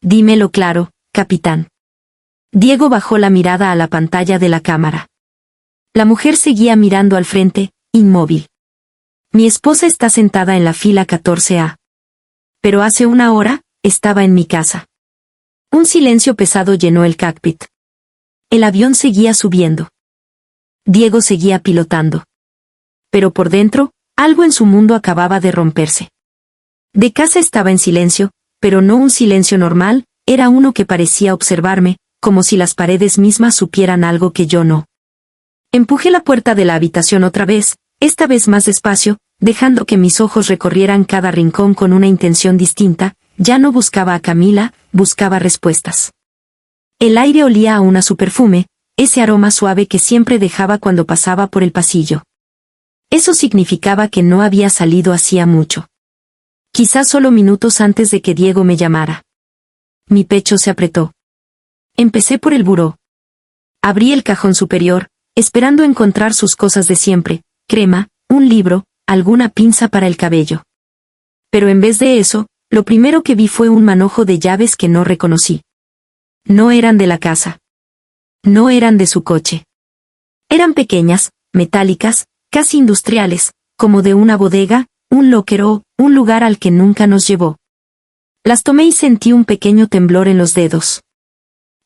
«Dímelo claro, capitán». Diego bajó la mirada a la pantalla de la cámara. La mujer seguía mirando al frente, inmóvil. «Mi esposa está sentada en la fila 14A. Pero hace una hora, estaba en mi casa». Un silencio pesado llenó el cockpit. El avión seguía subiendo. Diego seguía pilotando. Pero por dentro, algo en su mundo acababa de romperse. De casa estaba en silencio, pero no un silencio normal, era uno que parecía observarme, como si las paredes mismas supieran algo que yo no. Empujé la puerta de la habitación otra vez, esta vez más despacio, dejando que mis ojos recorrieran cada rincón con una intención distinta. Ya no buscaba a Camila, buscaba respuestas. El aire olía aún a su perfume, ese aroma suave que siempre dejaba cuando pasaba por el pasillo. Eso significaba que no había salido hacía mucho. Quizás solo minutos antes de que Diego me llamara. Mi pecho se apretó. Empecé por el buró. Abrí el cajón superior, esperando encontrar sus cosas de siempre, crema, un libro, alguna pinza para el cabello. Pero en vez de eso, lo primero que vi fue un manojo de llaves que no reconocí. No eran de la casa. No eran de su coche. Eran pequeñas, metálicas, casi industriales, como de una bodega, un locker o un lugar al que nunca nos llevó. Las tomé y sentí un pequeño temblor en los dedos.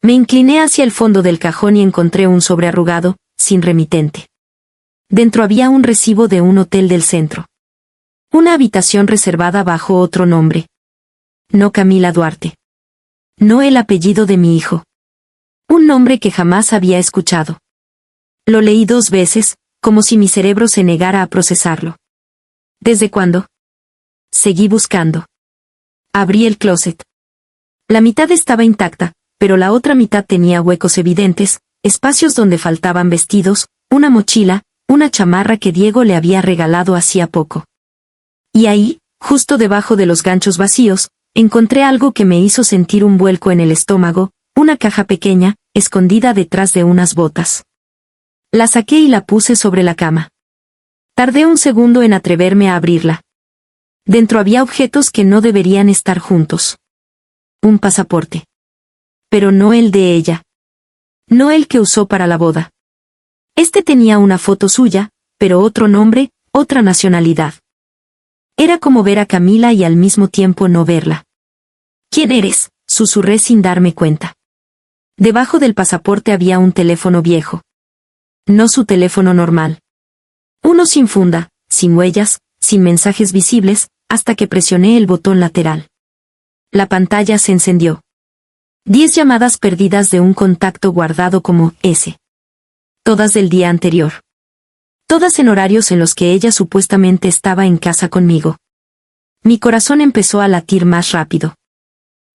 Me incliné hacia el fondo del cajón y encontré un sobre arrugado, sin remitente. Dentro había un recibo de un hotel del centro. Una habitación reservada bajo otro nombre. No Camila Duarte. No el apellido de mi hijo. Un nombre que jamás había escuchado. Lo leí 2 veces, como si mi cerebro se negara a procesarlo. ¿Desde cuándo? Seguí buscando. Abrí el closet. La mitad estaba intacta, pero la otra mitad tenía huecos evidentes, espacios donde faltaban vestidos, una mochila, una chamarra que Diego le había regalado hacía poco. Y ahí, justo debajo de los ganchos vacíos, encontré algo que me hizo sentir un vuelco en el estómago, una caja pequeña, escondida detrás de unas botas. La saqué y la puse sobre la cama. Tardé un segundo en atreverme a abrirla. Dentro había objetos que no deberían estar juntos. Un pasaporte. Pero no el de ella. No el que usó para la boda. Este tenía una foto suya, pero otro nombre, otra nacionalidad. Era como ver a Camila y al mismo tiempo no verla. ¿Quién eres?, susurré sin darme cuenta. Debajo del pasaporte había un teléfono viejo. No su teléfono normal. Uno sin funda, sin huellas, sin mensajes visibles, hasta que presioné el botón lateral. La pantalla se encendió. 10 llamadas perdidas de un contacto guardado como S. Todas del día anterior. Todas en horarios en los que ella supuestamente estaba en casa conmigo. Mi corazón empezó a latir más rápido.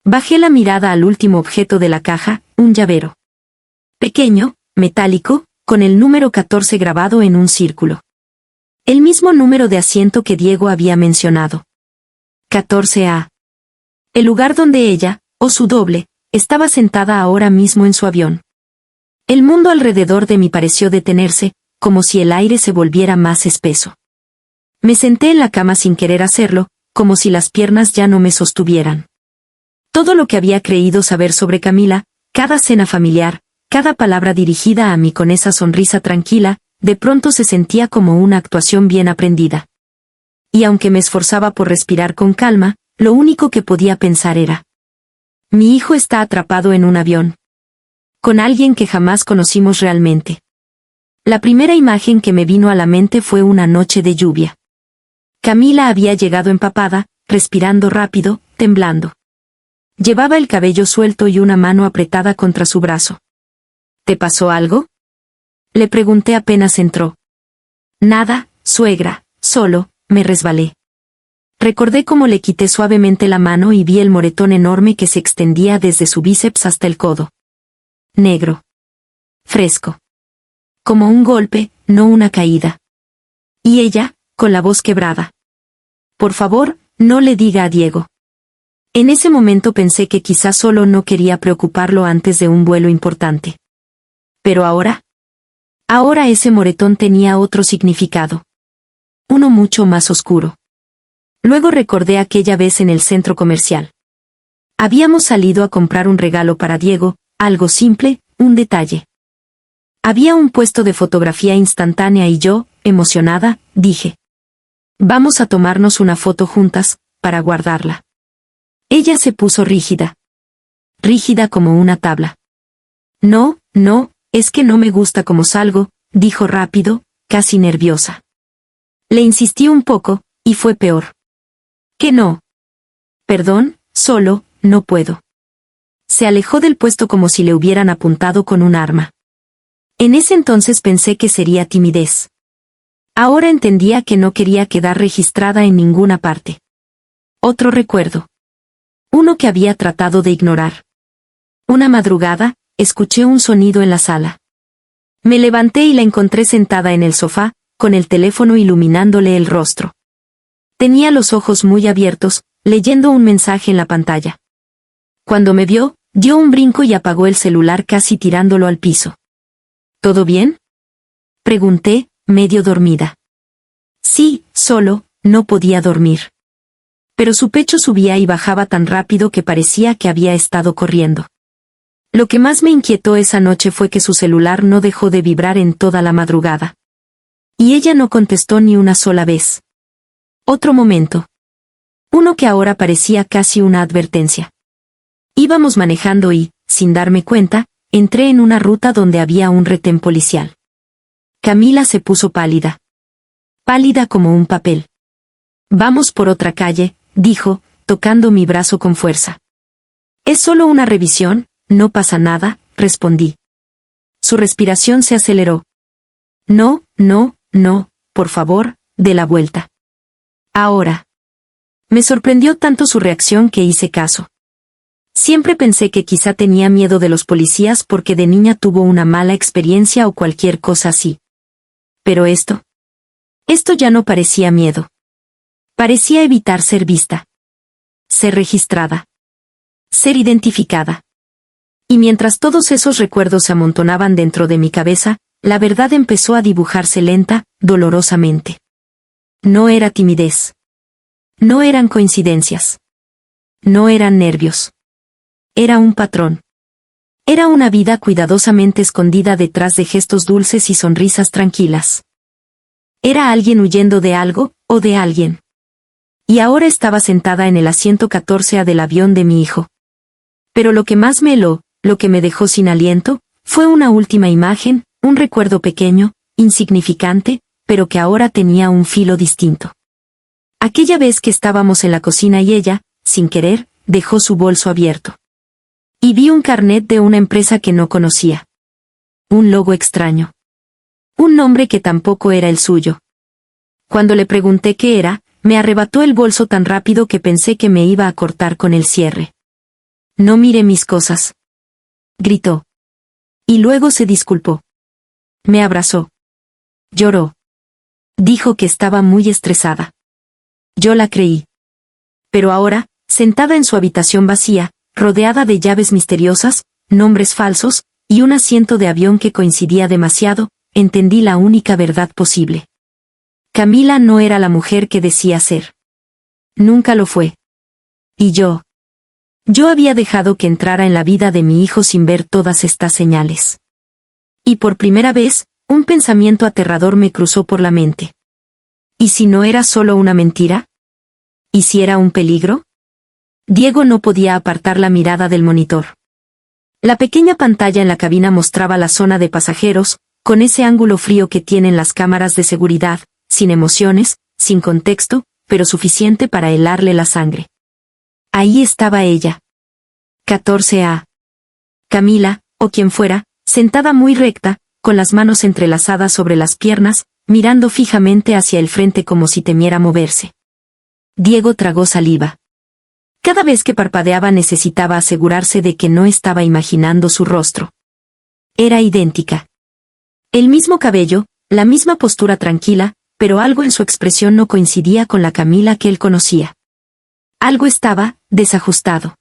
Bajé la mirada al último objeto de la caja, un llavero. Pequeño, metálico, con el número 14 grabado en un círculo. El mismo número de asiento que Diego había mencionado. 14A. El lugar donde ella, o su doble, estaba sentada ahora mismo en su avión. El mundo alrededor de mí pareció detenerse, como si el aire se volviera más espeso. Me senté en la cama sin querer hacerlo, como si las piernas ya no me sostuvieran. Todo lo que había creído saber sobre Camila, cada cena familiar, cada palabra dirigida a mí con esa sonrisa tranquila, de pronto se sentía como una actuación bien aprendida. Y aunque me esforzaba por respirar con calma, lo único que podía pensar era: mi hijo está atrapado en un avión. Con alguien que jamás conocimos realmente. La primera imagen que me vino a la mente fue una noche de lluvia. Camila había llegado empapada, respirando rápido, temblando. Llevaba el cabello suelto y una mano apretada contra su brazo. ¿Te pasó algo?, le pregunté apenas entró. Nada, suegra, solo, me resbalé. Recordé cómo le quité suavemente la mano y vi el moretón enorme que se extendía desde su bíceps hasta el codo. Negro. Fresco. Como un golpe, no una caída. Y ella, con la voz quebrada: por favor, no le diga a Diego. En ese momento pensé que quizás solo no quería preocuparlo antes de un vuelo importante. Pero ahora ese moretón tenía otro significado. Uno mucho más oscuro. Luego recordé aquella vez en el centro comercial. Habíamos salido a comprar un regalo para Diego, algo simple, un detalle. Había un puesto de fotografía instantánea y yo, emocionada, dije: vamos a tomarnos una foto juntas, para guardarla. Ella se puso rígida. Rígida como una tabla. No, es que no me gusta cómo salgo, dijo rápido, casi nerviosa. Le insistí un poco, y fue peor. ¿Qué no? Perdón, solo, no puedo. Se alejó del puesto como si le hubieran apuntado con un arma. En ese entonces pensé que sería timidez. Ahora entendía que no quería quedar registrada en ninguna parte. Otro recuerdo. Uno que había tratado de ignorar. Una madrugada, escuché un sonido en la sala. Me levanté y la encontré sentada en el sofá, con el teléfono iluminándole el rostro. Tenía los ojos muy abiertos, leyendo un mensaje en la pantalla. Cuando me vio, dio un brinco y apagó el celular casi tirándolo al piso. ¿Todo bien?, pregunté, medio dormida. Sí, solo, no podía dormir. Pero su pecho subía y bajaba tan rápido que parecía que había estado corriendo. Lo que más me inquietó esa noche fue que su celular no dejó de vibrar en toda la madrugada. Y ella no contestó ni una sola vez. Otro momento. Uno que ahora parecía casi una advertencia. Íbamos manejando y, sin darme cuenta, entré en una ruta donde había un retén policial. Camila se puso pálida. Pálida como un papel. Vamos por otra calle, dijo, tocando mi brazo con fuerza. Es solo una revisión, no pasa nada, respondí. Su respiración se aceleró. No, por favor, dé la vuelta. Ahora. Me sorprendió tanto su reacción que hice caso. Siempre pensé que quizá tenía miedo de los policías porque de niña tuvo una mala experiencia o cualquier cosa así. Pero esto ya no parecía miedo. Parecía evitar ser vista. Ser registrada. Ser identificada. Y mientras todos esos recuerdos se amontonaban dentro de mi cabeza, la verdad empezó a dibujarse lenta, dolorosamente. No era timidez. No eran coincidencias. No eran nervios. Era un patrón. Era una vida cuidadosamente escondida detrás de gestos dulces y sonrisas tranquilas. Era alguien huyendo de algo, o de alguien. Y ahora estaba sentada en el asiento 14A del avión de mi hijo. Pero lo que más me heló, lo que me dejó sin aliento, fue una última imagen, un recuerdo pequeño, insignificante, pero que ahora tenía un filo distinto. Aquella vez que estábamos en la cocina y ella, sin querer, dejó su bolso abierto. Y vi un carnet de una empresa que no conocía. Un logo extraño. Un nombre que tampoco era el suyo. Cuando le pregunté qué era, me arrebató el bolso tan rápido que pensé que me iba a cortar con el cierre. No mire mis cosas, gritó. Y luego se disculpó. Me abrazó. Lloró. Dijo que estaba muy estresada. Yo la creí. Pero ahora, sentada en su habitación vacía, rodeada de llaves misteriosas, nombres falsos, y un asiento de avión que coincidía demasiado, entendí la única verdad posible. Camila no era la mujer que decía ser. Nunca lo fue. Y yo había dejado que entrara en la vida de mi hijo sin ver todas estas señales. Y por primera vez, un pensamiento aterrador me cruzó por la mente. ¿Y si no era solo una mentira? ¿Y si era un peligro? Diego no podía apartar la mirada del monitor. La pequeña pantalla en la cabina mostraba la zona de pasajeros, con ese ángulo frío que tienen las cámaras de seguridad, sin emociones, sin contexto, pero suficiente para helarle la sangre. Ahí estaba ella. 14A. Camila, o quien fuera, sentada muy recta, con las manos entrelazadas sobre las piernas, mirando fijamente hacia el frente como si temiera moverse. Diego tragó saliva. Cada vez que parpadeaba necesitaba asegurarse de que no estaba imaginando su rostro. Era idéntica. El mismo cabello, la misma postura tranquila, pero algo en su expresión no coincidía con la Camila que él conocía. Algo estaba desajustado.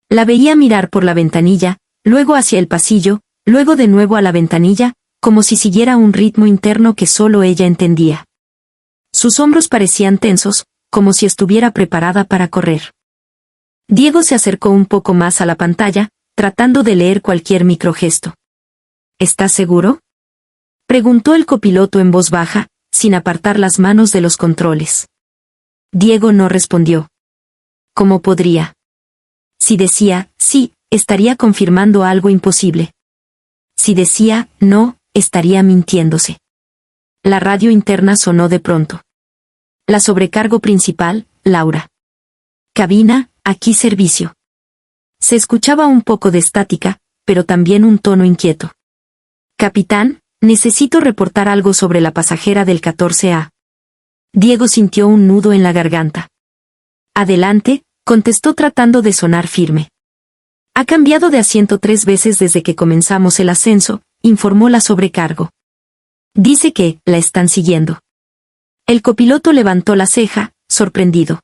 La veía mirar por la ventanilla, luego hacia el pasillo, luego de nuevo a la ventanilla, como si siguiera un ritmo interno que solo ella entendía. Sus hombros parecían tensos, como si estuviera preparada para correr. Diego se acercó un poco más a la pantalla, tratando de leer cualquier microgesto. ¿Estás seguro?, preguntó el copiloto en voz baja, sin apartar las manos de los controles. Diego no respondió. ¿Cómo podría? Si decía sí, estaría confirmando algo imposible. Si decía no, estaría mintiéndose. La radio interna sonó de pronto. La sobrecargo principal, Laura. Cabina, aquí servicio. Se escuchaba un poco de estática, pero también un tono inquieto. Capitán, necesito reportar algo sobre la pasajera del 14A. Diego sintió un nudo en la garganta. Adelante, contestó tratando de sonar firme. Ha cambiado de asiento 3 veces desde que comenzamos el ascenso, informó la sobrecargo. Dice que la están siguiendo. El copiloto levantó la ceja, sorprendido.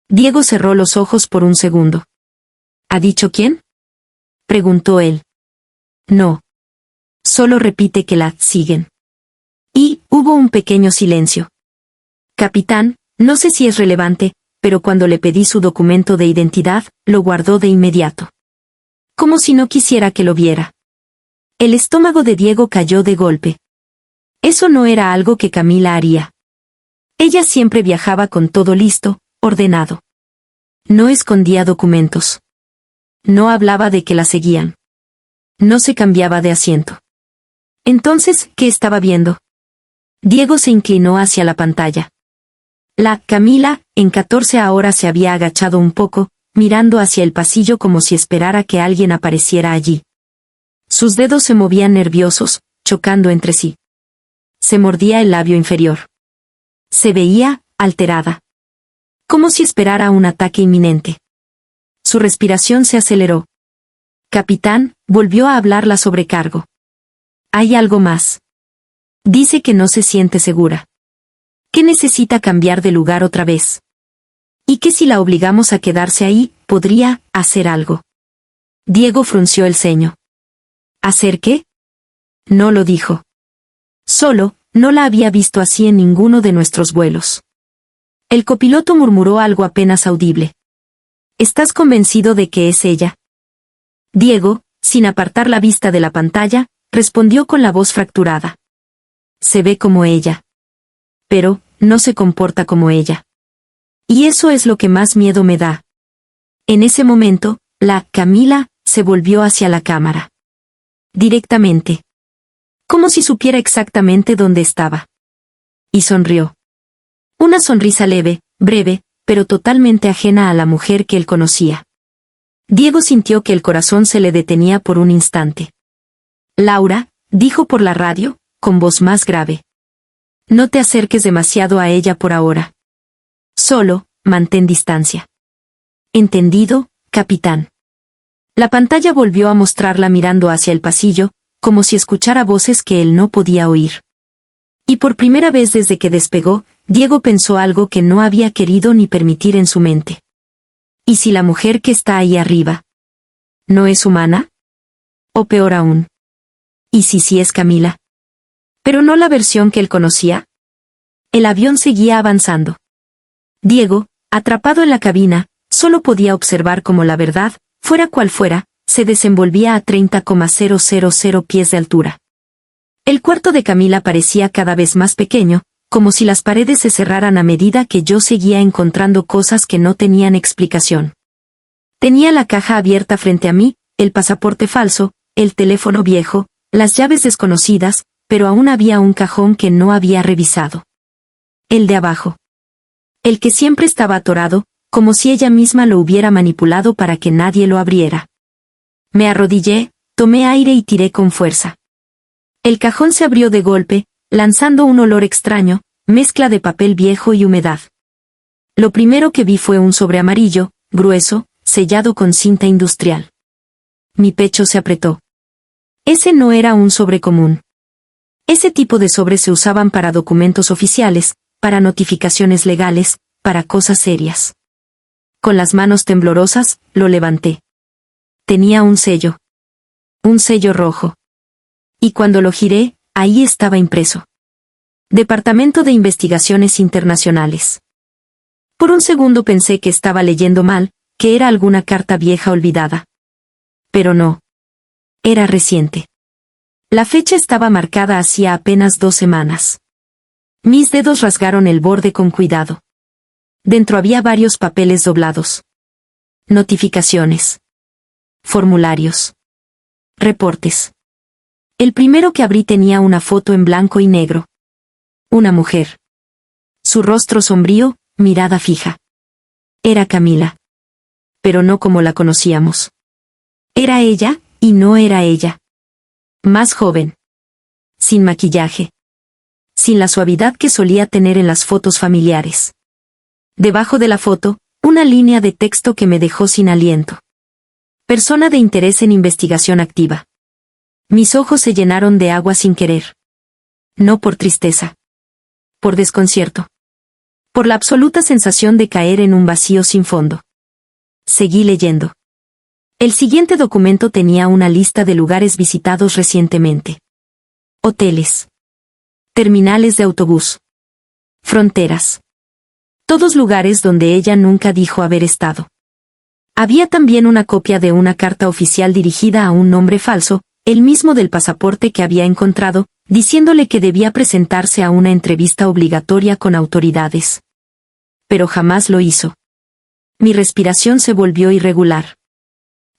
Diego cerró los ojos por un segundo. ¿Ha dicho quién?, preguntó él. No. Solo repite que la siguen. Y hubo un pequeño silencio. Capitán, no sé si es relevante, pero cuando le pedí su documento de identidad, lo guardó de inmediato. Como si no quisiera que lo viera. El estómago de Diego cayó de golpe. Eso no era algo que Camila haría. Ella siempre viajaba con todo listo, ordenado. No escondía documentos. No hablaba de que la seguían. No se cambiaba de asiento. Entonces, ¿qué estaba viendo? Diego se inclinó hacia la pantalla. La Camila, en 14 ahora se había agachado un poco, mirando hacia el pasillo como si esperara que alguien apareciera allí. Sus dedos se movían nerviosos, chocando entre sí. Se mordía el labio inferior. Se veía alterada. Como si esperara un ataque inminente. Su respiración se aceleró. Capitán, volvió a hablar la sobrecargo. Hay algo más. Dice que no se siente segura. Que necesita cambiar de lugar otra vez. Y que si la obligamos a quedarse ahí, podría hacer algo. Diego frunció el ceño. ¿Hacer qué? No lo dijo. Solo, no la había visto así en ninguno de nuestros vuelos. El copiloto murmuró algo apenas audible. ¿Estás convencido de que es ella? Diego, sin apartar la vista de la pantalla, respondió con la voz fracturada. Se ve como ella. Pero, no se comporta como ella. Y eso es lo que más miedo me da. En ese momento, la Camila se volvió hacia la cámara. Directamente. Como si supiera exactamente dónde estaba. Y sonrió. Una sonrisa leve, breve, pero totalmente ajena a la mujer que él conocía. Diego sintió que el corazón se le detenía por un instante. Laura, dijo por la radio, con voz más grave. No te acerques demasiado a ella por ahora. Solo, mantén distancia. ¿Entendido, capitán? La pantalla volvió a mostrarla mirando hacia el pasillo, como si escuchara voces que él no podía oír. Y por primera vez desde que despegó, Diego pensó algo que no había querido ni permitir en su mente. ¿Y si la mujer que está ahí arriba no es humana? O peor aún, ¿y si sí es Camila? Pero no la versión que él conocía. El avión seguía avanzando. Diego, atrapado en la cabina, solo podía observar cómo la verdad, fuera cual fuera, se desenvolvía a 30,000 pies de altura. El cuarto de Camila parecía cada vez más pequeño, como si las paredes se cerraran a medida que yo seguía encontrando cosas que no tenían explicación. Tenía la caja abierta frente a mí, el pasaporte falso, el teléfono viejo, las llaves desconocidas, pero aún había un cajón que no había revisado. El de abajo. El que siempre estaba atorado, como si ella misma lo hubiera manipulado para que nadie lo abriera. Me arrodillé, tomé aire y tiré con fuerza. El cajón se abrió de golpe, lanzando un olor extraño, mezcla de papel viejo y humedad. Lo primero que vi fue un sobre amarillo, grueso, sellado con cinta industrial. Mi pecho se apretó. Ese no era un sobre común. Ese tipo de sobres se usaban para documentos oficiales, para notificaciones legales, para cosas serias. Con las manos temblorosas, lo levanté. Tenía un sello. Un sello rojo. Y cuando lo giré, ahí estaba impreso. Departamento de Investigaciones Internacionales. Por un segundo pensé que estaba leyendo mal, que era alguna carta vieja olvidada. Pero no. Era reciente. La fecha estaba marcada hacía apenas 2 semanas. Mis dedos rasgaron el borde con cuidado. Dentro había varios papeles doblados. Notificaciones. Formularios. Reportes. El primero que abrí tenía una foto en blanco y negro. Una mujer. Su rostro sombrío, mirada fija. Era Camila. Pero no como la conocíamos. Era ella, y no era ella. Más joven. Sin maquillaje. Sin la suavidad que solía tener en las fotos familiares. Debajo de la foto, una línea de texto que me dejó sin aliento. Persona de interés en investigación activa. Mis ojos se llenaron de agua sin querer. No por tristeza. Por desconcierto. Por la absoluta sensación de caer en un vacío sin fondo. Seguí leyendo. El siguiente documento tenía una lista de lugares visitados recientemente. Hoteles. Terminales de autobús. Fronteras. Todos lugares donde ella nunca dijo haber estado. Había también una copia de una carta oficial dirigida a un nombre falso, el mismo del pasaporte que había encontrado, diciéndole que debía presentarse a una entrevista obligatoria con autoridades. Pero jamás lo hizo. Mi respiración se volvió irregular.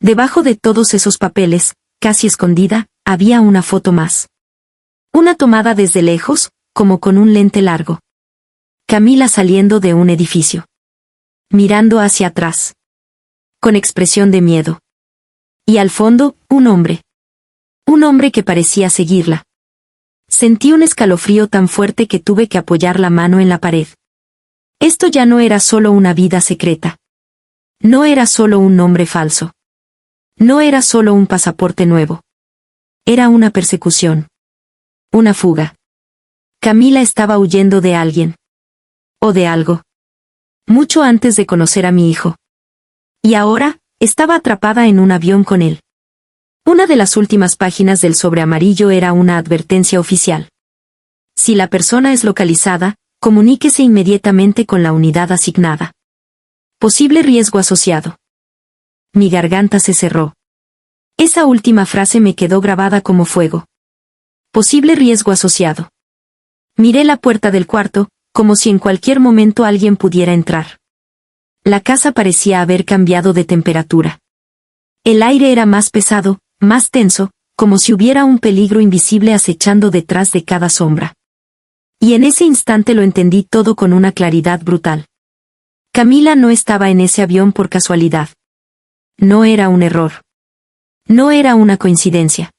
Debajo de todos esos papeles, casi escondida, había una foto más. Una tomada desde lejos, como con un lente largo. Camila saliendo de un edificio. Mirando hacia atrás. Con expresión de miedo. Y al fondo, un hombre. Un hombre que parecía seguirla. Sentí un escalofrío tan fuerte que tuve que apoyar la mano en la pared. Esto ya no era solo una vida secreta. No era solo un nombre falso. No era solo un pasaporte nuevo. Era una persecución. Una fuga. Camila estaba huyendo de alguien. O de algo. Mucho antes de conocer a mi hijo. Y ahora, estaba atrapada en un avión con él. Una de las últimas páginas del sobre amarillo era una advertencia oficial. Si la persona es localizada, comuníquese inmediatamente con la unidad asignada. Posible riesgo asociado. Mi garganta se cerró. Esa última frase me quedó grabada como fuego. Posible riesgo asociado. Miré la puerta del cuarto, como si en cualquier momento alguien pudiera entrar. La casa parecía haber cambiado de temperatura. El aire era más pesado, más tenso, como si hubiera un peligro invisible acechando detrás de cada sombra. Y en ese instante lo entendí todo con una claridad brutal. Camila no estaba en ese avión por casualidad. No era un error. No era una coincidencia.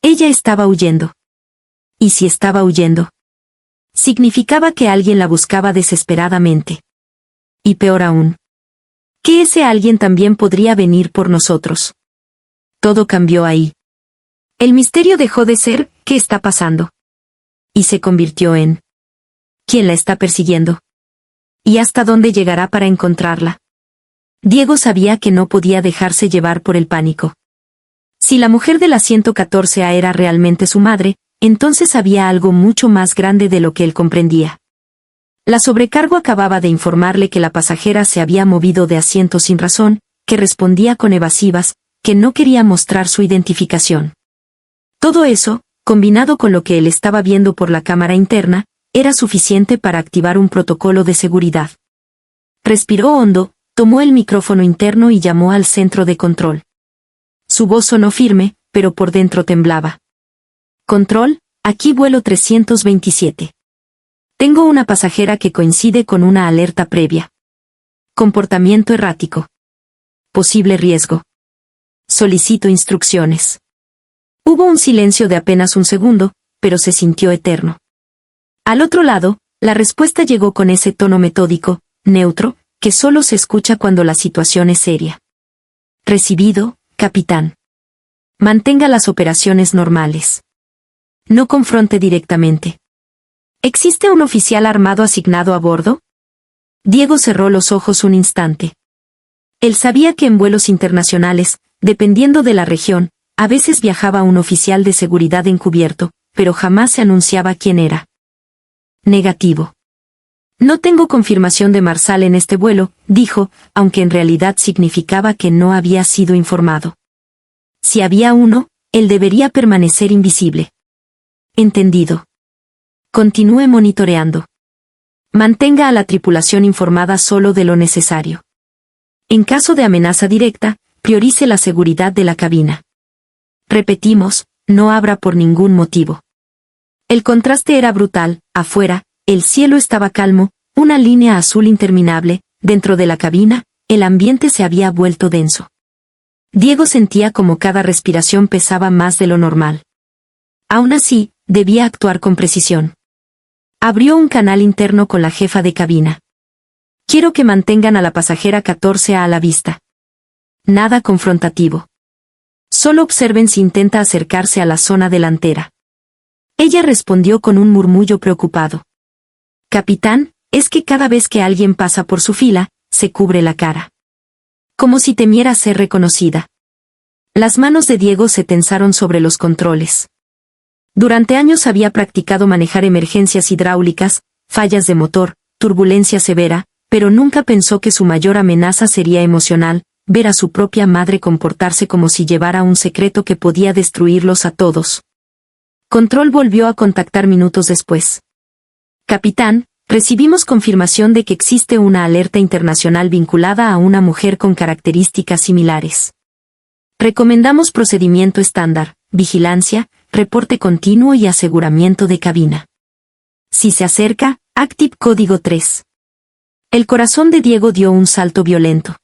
Ella estaba huyendo. Y si estaba huyendo, significaba que alguien la buscaba desesperadamente. Y peor aún, que ese alguien también podría venir por nosotros. Todo cambió ahí. El misterio dejó de ser ¿qué está pasando? Y se convirtió en ¿quién la está persiguiendo? ¿Y hasta dónde llegará para encontrarla? Diego sabía que no podía dejarse llevar por el pánico. Si la mujer de la 114A era realmente su madre, entonces había algo mucho más grande de lo que él comprendía. La sobrecargo acababa de informarle que la pasajera se había movido de asiento sin razón, que respondía con evasivas, que no quería mostrar su identificación. Todo eso, combinado con lo que él estaba viendo por la cámara interna, era suficiente para activar un protocolo de seguridad. Respiró hondo, tomó el micrófono interno y llamó al centro de control. Su voz sonó firme, pero por dentro temblaba. Control, aquí vuelo 327. Tengo una pasajera que coincide con una alerta previa. Comportamiento errático. Posible riesgo. Solicito instrucciones. Hubo un silencio de apenas un segundo, pero se sintió eterno. Al otro lado, la respuesta llegó con ese tono metódico, neutro, que solo se escucha cuando la situación es seria. Recibido, capitán. Mantenga las operaciones normales. No confronte directamente. ¿Existe un oficial armado asignado a bordo? Diego cerró los ojos un instante. Él sabía que en vuelos internacionales, dependiendo de la región, a veces viajaba un oficial de seguridad encubierto, pero jamás se anunciaba quién era. Negativo. No tengo confirmación de Marsal en este vuelo, dijo, aunque en realidad significaba que no había sido informado. Si había uno, él debería permanecer invisible. Entendido. Continúe monitoreando. Mantenga a la tripulación informada solo de lo necesario. En caso de amenaza directa, priorice la seguridad de la cabina. Repetimos, no abra por ningún motivo. El contraste era brutal, afuera, el cielo estaba calmo, una línea azul interminable, dentro de la cabina, el ambiente se había vuelto denso. Diego sentía como cada respiración pesaba más de lo normal. Aún así, debía actuar con precisión. Abrió un canal interno con la jefa de cabina. Quiero que mantengan a la pasajera 14 a la vista. Nada confrontativo. Solo observen si intenta acercarse a la zona delantera. Ella respondió con un murmullo preocupado. Capitán, es que cada vez que alguien pasa por su fila, se cubre la cara. Como si temiera ser reconocida. Las manos de Diego se tensaron sobre los controles. Durante años había practicado manejar emergencias hidráulicas, fallas de motor, turbulencia severa, pero nunca pensó que su mayor amenaza sería emocional, ver a su propia madre comportarse como si llevara un secreto que podía destruirlos a todos. Control volvió a contactar minutos después. Capitán, recibimos confirmación de que existe una alerta internacional vinculada a una mujer con características similares. Recomendamos procedimiento estándar, vigilancia, reporte continuo y aseguramiento de cabina. Si se acerca, Active Código 3. El corazón de Diego dio un salto violento.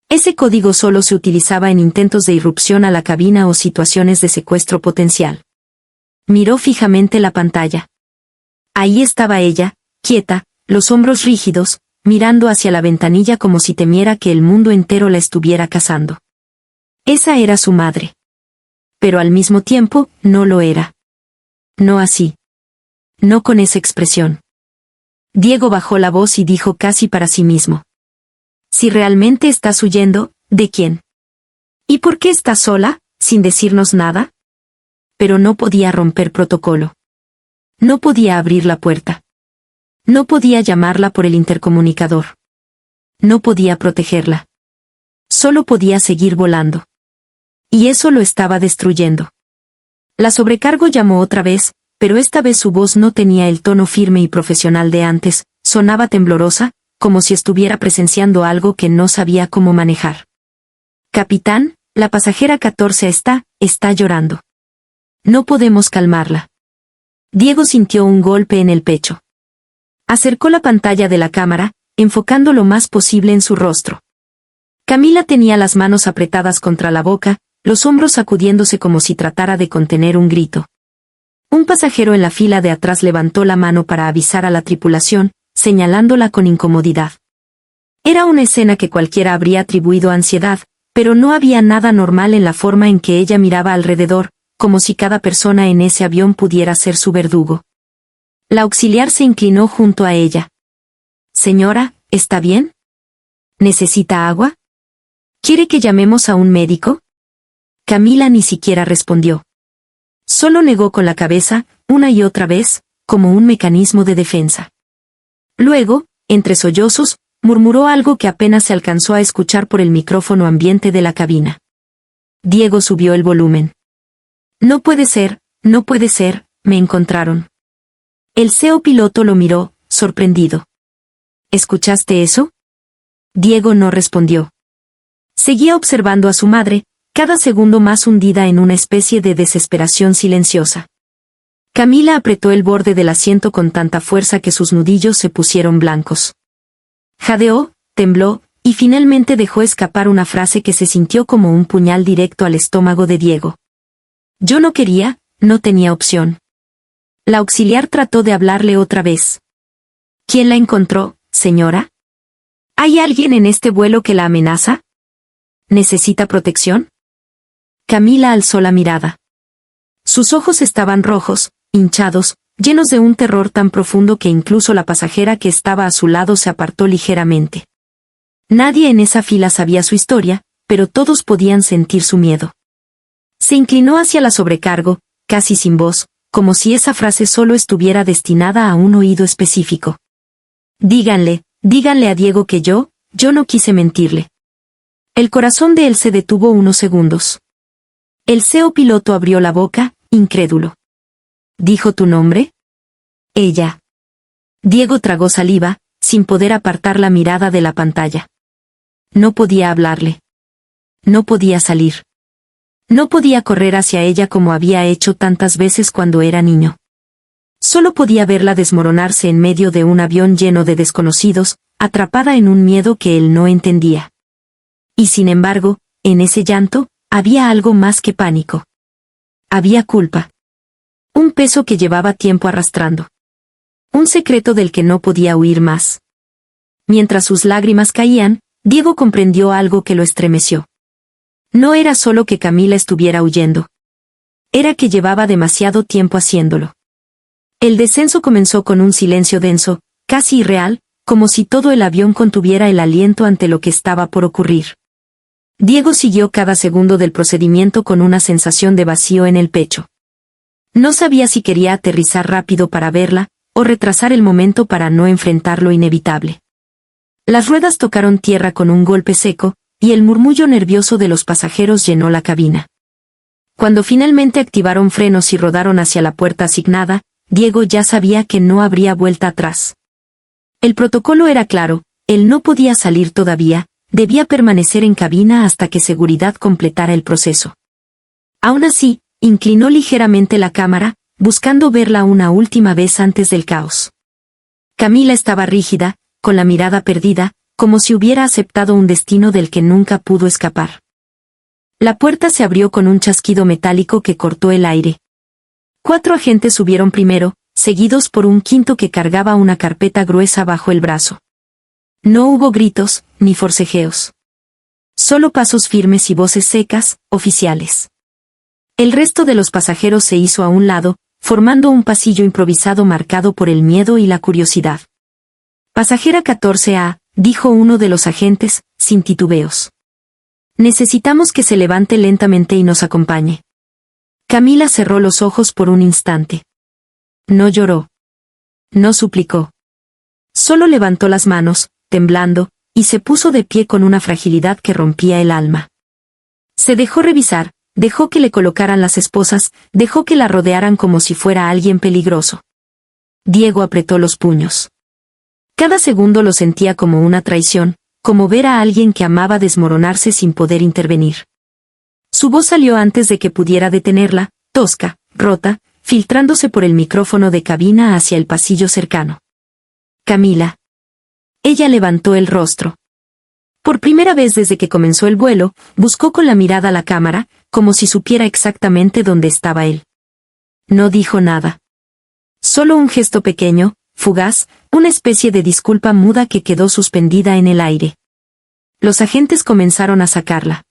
Ese código solo se utilizaba en intentos de irrupción a la cabina o situaciones de secuestro potencial. Miró fijamente la pantalla. Ahí estaba ella, quieta, los hombros rígidos, mirando hacia la ventanilla como si temiera que el mundo entero la estuviera cazando. Esa era su madre. Pero al mismo tiempo, no lo era. No así. No con esa expresión. Diego bajó la voz y dijo casi para sí mismo. Si realmente estás huyendo, ¿de quién? ¿Y por qué estás sola, sin decirnos nada? Pero no podía romper protocolo. No podía abrir la puerta. No podía llamarla por el intercomunicador. No podía protegerla. Solo podía seguir volando. Y eso lo estaba destruyendo. La sobrecargo llamó otra vez, pero esta vez su voz no tenía el tono firme y profesional de antes, sonaba temblorosa, como si estuviera presenciando algo que no sabía cómo manejar. Capitán, la pasajera 14 está llorando. No podemos calmarla. Diego sintió un golpe en el pecho. Acercó la pantalla de la cámara, enfocando lo más posible en su rostro. Camila tenía las manos apretadas contra la boca, los hombros sacudiéndose como si tratara de contener un grito. Un pasajero en la fila de atrás levantó la mano para avisar a la tripulación, señalándola con incomodidad. Era una escena que cualquiera habría atribuido a ansiedad, Pero no había nada normal en la forma en que ella miraba alrededor, como si cada persona en ese avión pudiera ser su verdugo. La auxiliar se inclinó junto a ella. Señora, ¿está bien? ¿Necesita agua? ¿Quiere que llamemos a un médico? Camila ni siquiera respondió. Solo negó con la cabeza, una y otra vez, como un mecanismo de defensa. Luego, entre sollozos, murmuró algo que apenas se alcanzó a escuchar por el micrófono ambiente de la cabina. Diego subió el volumen. No puede ser, me encontraron. El CEO piloto lo miró, sorprendido. ¿Escuchaste eso? Diego no respondió. Seguía observando a su madre, cada segundo más hundida en una especie de desesperación silenciosa. Camila apretó el borde del asiento con tanta fuerza que sus nudillos se pusieron blancos. Jadeó, tembló, y finalmente dejó escapar una frase que se sintió como un puñal directo al estómago de Diego. Yo no quería, no tenía opción. La auxiliar trató de hablarle otra vez. ¿Quién la encontró, señora? ¿Hay alguien en este vuelo que la amenaza? ¿Necesita protección? Camila alzó la mirada. Sus ojos estaban rojos, hinchados, llenos de un terror tan profundo que incluso la pasajera que estaba a su lado se apartó ligeramente. Nadie en esa fila sabía su historia, pero todos podían sentir su miedo. Se inclinó hacia la sobrecargo, casi sin voz, como si esa frase solo estuviera destinada a un oído específico. Díganle a Diego que yo no quise mentirle. El corazón de él se detuvo unos segundos. El CEO piloto abrió la boca, incrédulo. ¿Dijo tu nombre? Ella. Diego tragó saliva, sin poder apartar la mirada de la pantalla. No podía hablarle. No podía salir. No podía correr hacia ella como había hecho tantas veces cuando era niño. Solo podía verla desmoronarse en medio de un avión lleno de desconocidos, atrapada en un miedo que él no entendía. Y sin embargo, en ese llanto, había algo más que pánico. Había culpa. Un peso que llevaba tiempo arrastrando. Un secreto del que no podía huir más. Mientras sus lágrimas caían, Diego comprendió algo que lo estremeció. No era solo que Camila estuviera huyendo. Era que llevaba demasiado tiempo haciéndolo. El descenso comenzó con un silencio denso, casi irreal, como si todo el avión contuviera el aliento ante lo que estaba por ocurrir. Diego siguió cada segundo del procedimiento con una sensación de vacío en el pecho. No sabía si quería aterrizar rápido para verla, o retrasar el momento para no enfrentar lo inevitable. Las ruedas tocaron tierra con un golpe seco, y el murmullo nervioso de los pasajeros llenó la cabina. Cuando finalmente activaron frenos y rodaron hacia la puerta asignada, Diego ya sabía que no habría vuelta atrás. El protocolo era claro, él no podía salir todavía, debía permanecer en cabina hasta que seguridad completara el proceso. Aún así, inclinó ligeramente la cámara, buscando verla una última vez antes del caos. Camila estaba rígida, con la mirada perdida, como si hubiera aceptado un destino del que nunca pudo escapar. La puerta se abrió con un chasquido metálico que cortó el aire. 4 agentes subieron primero, seguidos por un quinto que cargaba una carpeta gruesa bajo el brazo. No hubo gritos, ni forcejeos. Solo pasos firmes y voces secas, oficiales. El resto de los pasajeros se hizo a un lado, formando un pasillo improvisado marcado por el miedo y la curiosidad. Pasajera 14A, dijo uno de los agentes, sin titubeos. Necesitamos que se levante lentamente y nos acompañe. Camila cerró los ojos por un instante. No lloró. No suplicó. Solo levantó las manos, temblando, y se puso de pie con una fragilidad que rompía el alma. Se dejó revisar, dejó que le colocaran las esposas, dejó que la rodearan como si fuera alguien peligroso. Diego apretó los puños. Cada segundo lo sentía como una traición, como ver a alguien que amaba desmoronarse sin poder intervenir. Su voz salió antes de que pudiera detenerla, tosca, rota, filtrándose por el micrófono de cabina hacia el pasillo cercano. Camila. Ella levantó el rostro. Por primera vez desde que comenzó el vuelo, buscó con la mirada la cámara, como si supiera exactamente dónde estaba él. No dijo nada. Solo un gesto pequeño, fugaz, una especie de disculpa muda que quedó suspendida en el aire. Los agentes comenzaron a sacarla.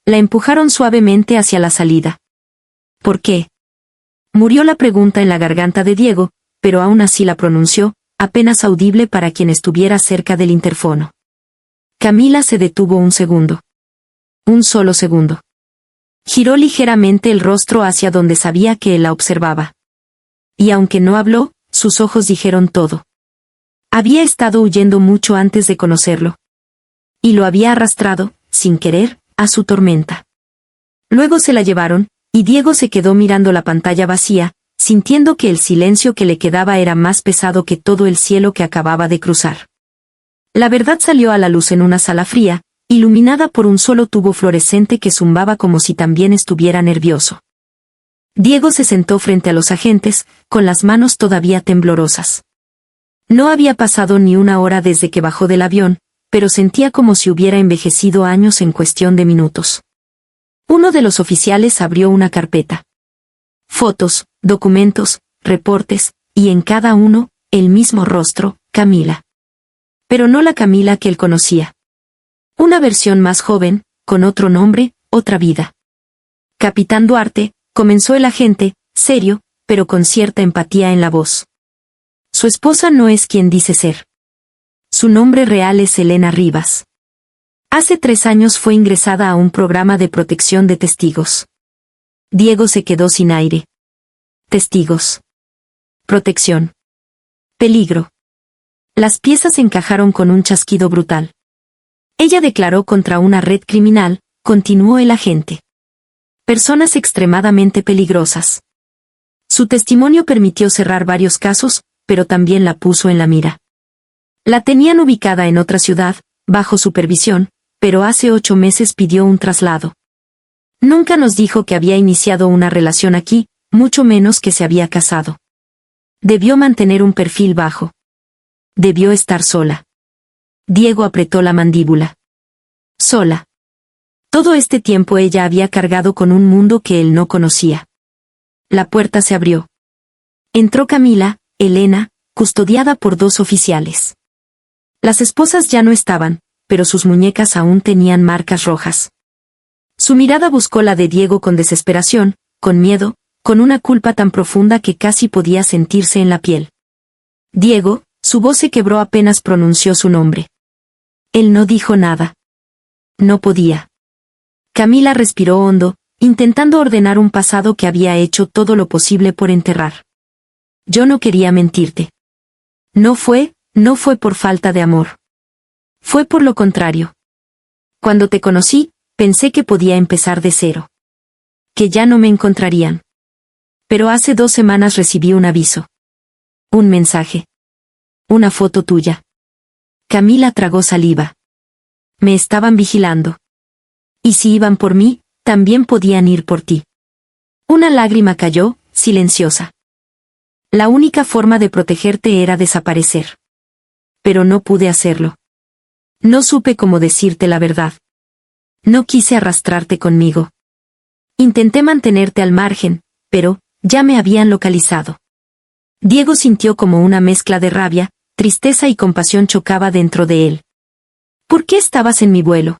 La empujaron suavemente hacia la salida. ¿Por qué? Murió la pregunta en la garganta de Diego, pero aún así la pronunció, apenas audible para quien estuviera cerca del interfono. Camila se detuvo un segundo. Un solo segundo. Giró ligeramente el rostro hacia donde sabía que él la observaba. Y aunque no habló, sus ojos dijeron todo. Había estado huyendo mucho antes de conocerlo. Y lo había arrastrado, sin querer, a su tormenta. Luego se la llevaron, y Diego se quedó mirando la pantalla vacía, sintiendo que el silencio que le quedaba era más pesado que todo el cielo que acababa de cruzar. La verdad salió a la luz en una sala fría, iluminada por un solo tubo fluorescente que zumbaba como si también estuviera nervioso. Diego se sentó frente a los agentes, con las manos todavía temblorosas. No había pasado ni una hora desde que bajó del avión, pero sentía como si hubiera envejecido años en cuestión de minutos. Uno de los oficiales abrió una carpeta. Fotos, documentos, reportes, y en cada uno, el mismo rostro, Camila. Pero no la Camila que él conocía. Una versión más joven, con otro nombre, otra vida. Capitán Duarte, comenzó el agente, serio, pero con cierta empatía en la voz. Su esposa no es quien dice ser. Su nombre real es Elena Rivas. Hace 3 años fue ingresada a un programa de protección de testigos. Diego se quedó sin aire. Testigos. Protección. Peligro. Las piezas encajaron con un chasquido brutal. Ella declaró contra una red criminal, continuó el agente. Personas extremadamente peligrosas. Su testimonio permitió cerrar varios casos, pero también la puso en la mira. La tenían ubicada en otra ciudad, bajo supervisión, pero hace 8 meses pidió un traslado. Nunca nos dijo que había iniciado una relación aquí, mucho menos que se había casado. Debió mantener un perfil bajo. Debió estar sola. Diego apretó la mandíbula. Sola. Todo este tiempo ella había cargado con un mundo que él no conocía. La puerta se abrió. Entró Camila, Elena, custodiada por 2 oficiales. Las esposas ya no estaban, pero sus muñecas aún tenían marcas rojas. Su mirada buscó la de Diego con desesperación, con miedo, con una culpa tan profunda que casi podía sentirse en la piel. Diego, su voz se quebró apenas pronunció su nombre. Él no dijo nada. No podía. Camila respiró hondo, intentando ordenar un pasado que había hecho todo lo posible por enterrar. Yo no quería mentirte. No fue por falta de amor. Fue por lo contrario. Cuando te conocí, pensé que podía empezar de cero. Que ya no me encontrarían. Pero hace 2 semanas recibí un aviso. Un mensaje. Una foto tuya. Camila tragó saliva. Me estaban vigilando. Y si iban por mí, también podían ir por ti. Una lágrima cayó, silenciosa. La única forma de protegerte era desaparecer. Pero no pude hacerlo. No supe cómo decirte la verdad. No quise arrastrarte conmigo. Intenté mantenerte al margen, pero ya me habían localizado. Diego sintió como una mezcla de rabia, tristeza y compasión chocaba dentro de él. ¿Por qué estabas en mi vuelo?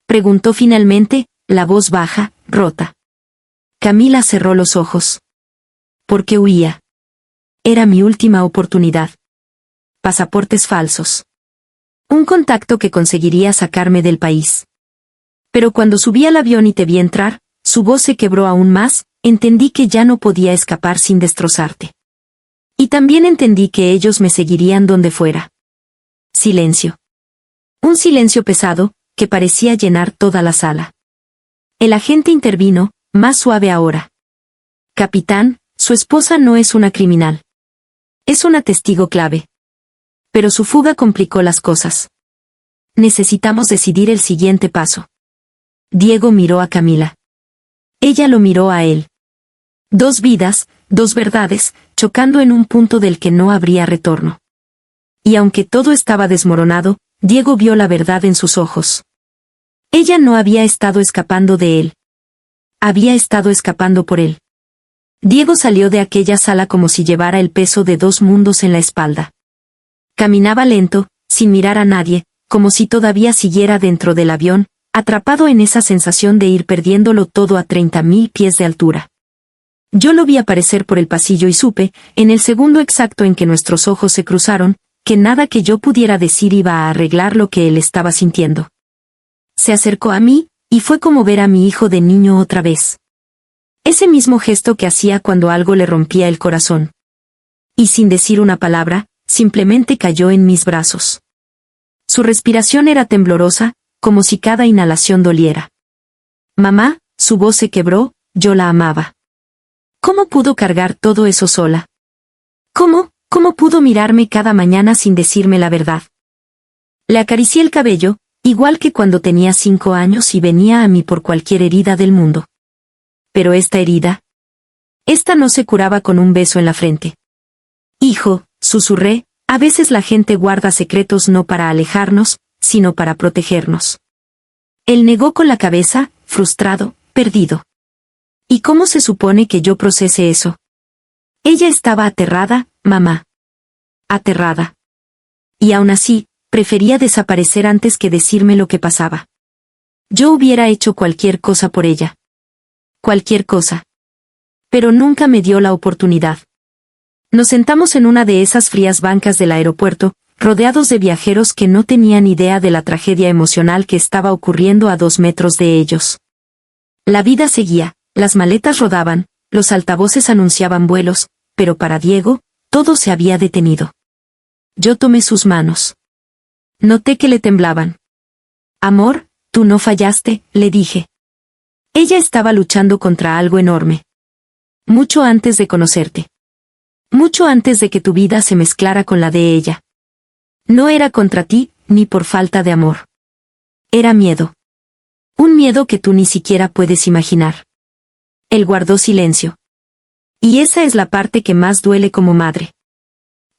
Preguntó finalmente, la voz baja, rota. Camila cerró los ojos. ¿Por qué huía? Era mi última oportunidad. Pasaportes falsos. Un contacto que conseguiría sacarme del país. Pero cuando subí al avión y te vi entrar, su voz se quebró aún más, entendí que ya no podía escapar sin destrozarte. Y también entendí que ellos me seguirían donde fuera. Silencio. Un silencio pesado, que parecía llenar toda la sala. El agente intervino, más suave ahora. Capitán, su esposa no es una criminal. Es una testigo clave. Pero su fuga complicó las cosas. Necesitamos decidir el siguiente paso. Diego miró a Camila. Ella lo miró a él. 2 vidas, 2 verdades, chocando en un punto del que no habría retorno. Y aunque todo estaba desmoronado, Diego vio la verdad en sus ojos. Ella no había estado escapando de él. Había estado escapando por él. Diego salió de aquella sala como si llevara el peso de 2 mundos en la espalda. Caminaba lento, sin mirar a nadie, como si todavía siguiera dentro del avión, atrapado en esa sensación de ir perdiéndolo todo a 30.000 pies de altura. Yo lo vi aparecer por el pasillo y supe, en el segundo exacto en que nuestros ojos se cruzaron, que nada que yo pudiera decir iba a arreglar lo que él estaba sintiendo. Se acercó a mí, y fue como ver a mi hijo de niño otra vez. Ese mismo gesto que hacía cuando algo le rompía el corazón. Y sin decir una palabra, simplemente cayó en mis brazos. Su respiración era temblorosa, como si cada inhalación doliera. Mamá, su voz se quebró, yo la amaba. ¿Cómo pudo cargar todo eso sola? ¿Cómo pudo mirarme cada mañana sin decirme la verdad? Le acaricié el cabello, igual que cuando tenía 5 años y venía a mí por cualquier herida del mundo. Pero esta herida, esta no se curaba con un beso en la frente. Hijo, susurré, a veces la gente guarda secretos no para alejarnos, sino para protegernos. Él negó con la cabeza, frustrado, perdido. ¿Y cómo se supone que yo procese eso? Ella estaba aterrada, mamá. Aterrada. Y aún así, prefería desaparecer antes que decirme lo que pasaba. Yo hubiera hecho cualquier cosa por ella. Cualquier cosa. Pero nunca me dio la oportunidad. Nos sentamos en una de esas frías bancas del aeropuerto, rodeados de viajeros que no tenían idea de la tragedia emocional que estaba ocurriendo a 2 metros de ellos. La vida seguía, las maletas rodaban, los altavoces anunciaban vuelos, pero para Diego, todo se había detenido. Yo tomé sus manos. Noté que le temblaban. Amor, tú no fallaste, le dije. Ella estaba luchando contra algo enorme. Mucho antes de conocerte. Mucho antes de que tu vida se mezclara con la de ella. No era contra ti, ni por falta de amor. Era miedo. Un miedo que tú ni siquiera puedes imaginar. Él guardó silencio. Y esa es la parte que más duele como madre.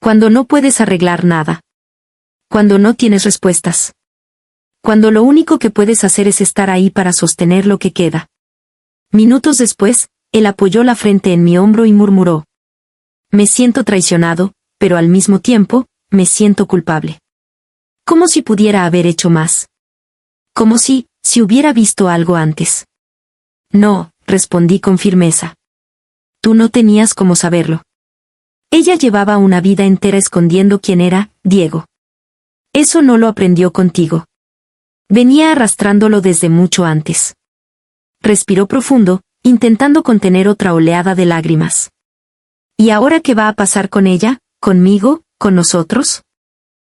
Cuando no puedes arreglar nada. Cuando no tienes respuestas. Cuando lo único que puedes hacer es estar ahí para sostener lo que queda. Minutos después, él apoyó la frente en mi hombro y murmuró. Me siento traicionado, pero al mismo tiempo, me siento culpable. Como si pudiera haber hecho más. Como si hubiera visto algo antes. No, respondí con firmeza. Tú no tenías cómo saberlo. Ella llevaba una vida entera escondiendo quién era, Diego. Eso no lo aprendió contigo. Venía arrastrándolo desde mucho antes. Respiró profundo, intentando contener otra oleada de lágrimas. ¿Y ahora qué va a pasar con ella, conmigo, con nosotros?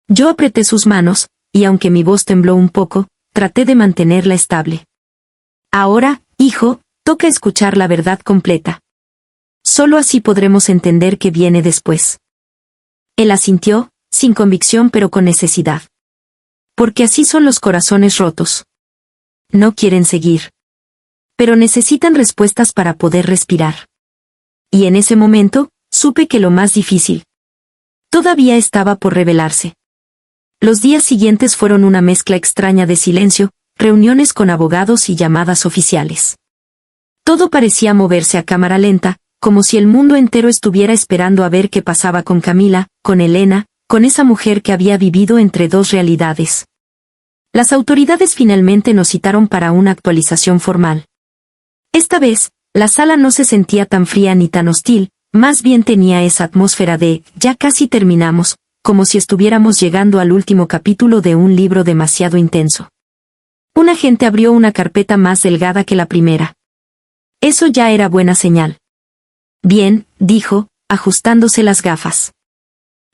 Yo apreté sus manos, y aunque mi voz tembló un poco, traté de mantenerla estable. Ahora, hijo, toca escuchar la verdad completa. Solo así podremos entender qué viene después. Él asintió, sin convicción pero con necesidad. Porque así son los corazones rotos. No quieren seguir. Pero necesitan respuestas para poder respirar. Y en ese momento, supe que lo más difícil todavía estaba por revelarse. Los días siguientes fueron una mezcla extraña de silencio, reuniones con abogados y llamadas oficiales. Todo parecía moverse a cámara lenta, como si el mundo entero estuviera esperando a ver qué pasaba con Camila, con Elena, con esa mujer que había vivido entre 2 realidades. Las autoridades finalmente nos citaron para una actualización formal. Esta vez, la sala no se sentía tan fría ni tan hostil, más bien tenía esa atmósfera de, ya casi terminamos, como si estuviéramos llegando al último capítulo de un libro demasiado intenso. Un agente abrió una carpeta más delgada que la primera. Eso ya era buena señal. Bien, dijo, ajustándose las gafas.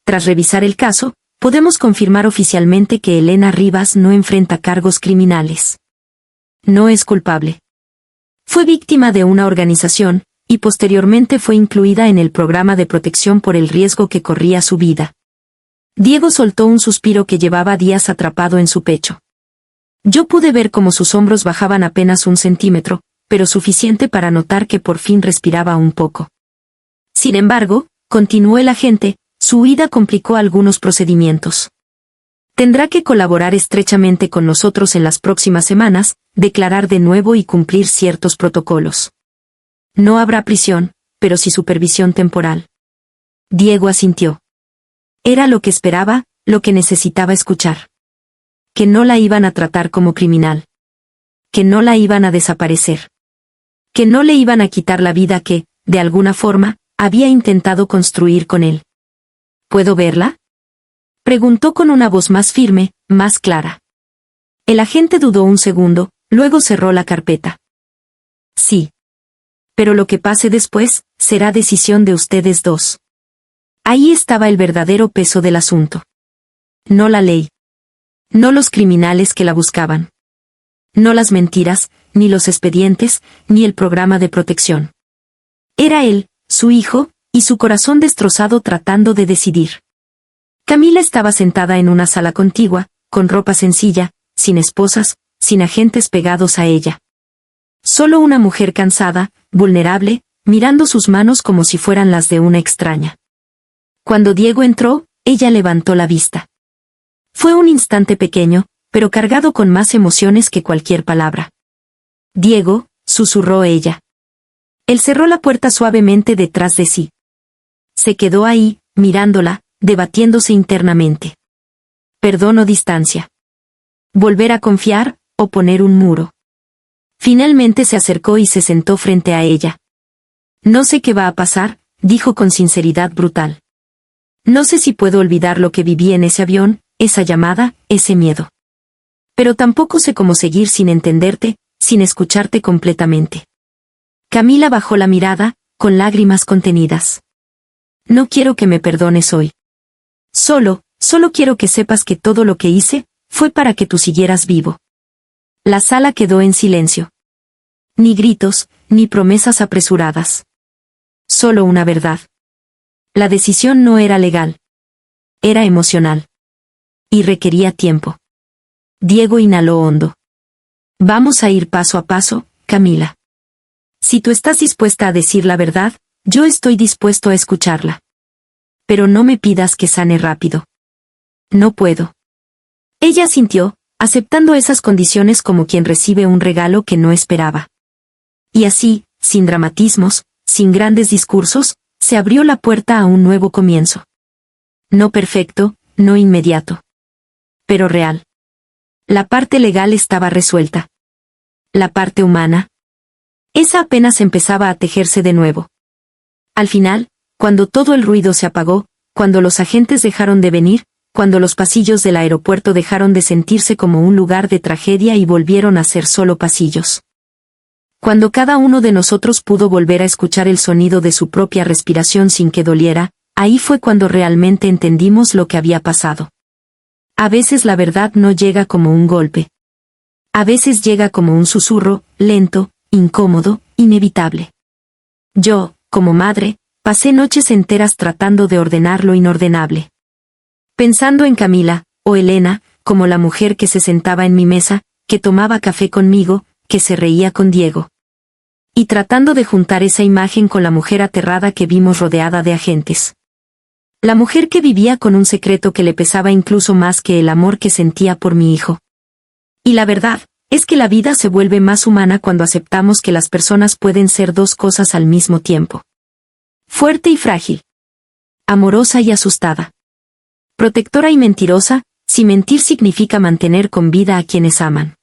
Tras revisar el caso, podemos confirmar oficialmente que Elena Rivas no enfrenta cargos criminales. No es culpable. Fue víctima de una organización, y posteriormente fue incluida en el programa de protección por el riesgo que corría su vida. Diego soltó un suspiro que llevaba días atrapado en su pecho. Yo pude ver cómo sus hombros bajaban apenas 1 centímetro, pero suficiente para notar que por fin respiraba un poco. Sin embargo, continuó el agente, su huida complicó algunos procedimientos. Tendrá que colaborar estrechamente con nosotros en las próximas semanas, declarar de nuevo y cumplir ciertos protocolos. No habrá prisión, pero sí supervisión temporal. Diego asintió. Era lo que esperaba, lo que necesitaba escuchar. Que no la iban a tratar como criminal. que no la iban a desaparecer. Que no le iban a quitar la vida que, de alguna forma, había intentado construir con él. ¿Puedo verla?, preguntó con una voz más firme, más clara. El agente dudó un segundo, luego cerró la carpeta. Sí. Pero lo que pase después, será decisión de ustedes dos. Ahí estaba el verdadero peso del asunto. No la ley. No los criminales que la buscaban. No las mentiras, ni los expedientes, ni el programa de protección. Era él, su hijo, y su corazón destrozado tratando de decidir. Camila estaba sentada en una sala contigua, con ropa sencilla, sin esposas, sin agentes pegados a ella. Solo una mujer cansada, vulnerable, mirando sus manos como si fueran las de una extraña. Cuando Diego entró, ella levantó la vista. Fue un instante pequeño, pero cargado con más emociones que cualquier palabra. Diego, susurró ella. Él cerró la puerta suavemente detrás de sí. Se quedó ahí, mirándola, debatiéndose internamente. Perdón o distancia. Volver a confiar, o poner un muro. Finalmente se acercó y se sentó frente a ella. No sé qué va a pasar, dijo con sinceridad brutal. No sé si puedo olvidar lo que viví en ese avión, esa llamada, ese miedo. Pero tampoco sé cómo seguir sin entenderte, sin escucharte completamente. Camila bajó la mirada, con lágrimas contenidas. No quiero que me perdones hoy. Solo quiero que sepas que todo lo que hice, fue para que tú siguieras vivo. La sala quedó en silencio. Ni gritos, ni promesas apresuradas. Solo una verdad. La decisión no era legal. Era emocional. Y requería tiempo. Diego inhaló hondo. Vamos a ir paso a paso, Camila. Si tú estás dispuesta a decir la verdad, yo estoy dispuesto a escucharla. Pero no me pidas que sane rápido. No puedo. Ella asintió, aceptando esas condiciones como quien recibe un regalo que no esperaba. Y así, sin dramatismos, sin grandes discursos, se abrió la puerta a un nuevo comienzo. No perfecto, no inmediato. Pero real. La parte legal estaba resuelta. La parte humana. Esa apenas empezaba a tejerse de nuevo. Al final, cuando todo el ruido se apagó, cuando los agentes dejaron de venir, cuando los pasillos del aeropuerto dejaron de sentirse como un lugar de tragedia y volvieron a ser solo pasillos. Cuando cada uno de nosotros pudo volver a escuchar el sonido de su propia respiración sin que doliera, ahí fue cuando realmente entendimos lo que había pasado. A veces la verdad no llega como un golpe. A veces llega como un susurro, lento, incómodo, inevitable. Yo, como madre, pasé noches enteras tratando de ordenar lo inordenable. Pensando en Camila, o Elena, como la mujer que se sentaba en mi mesa, que tomaba café conmigo, que se reía con Diego. Y tratando de juntar esa imagen con la mujer aterrada que vimos rodeada de agentes. La mujer que vivía con un secreto que le pesaba incluso más que el amor que sentía por mi hijo. Y la verdad, es que la vida se vuelve más humana cuando aceptamos que las personas pueden ser dos cosas al mismo tiempo. Fuerte y frágil. Amorosa y asustada. Protectora y mentirosa, si mentir significa mantener con vida a quienes aman.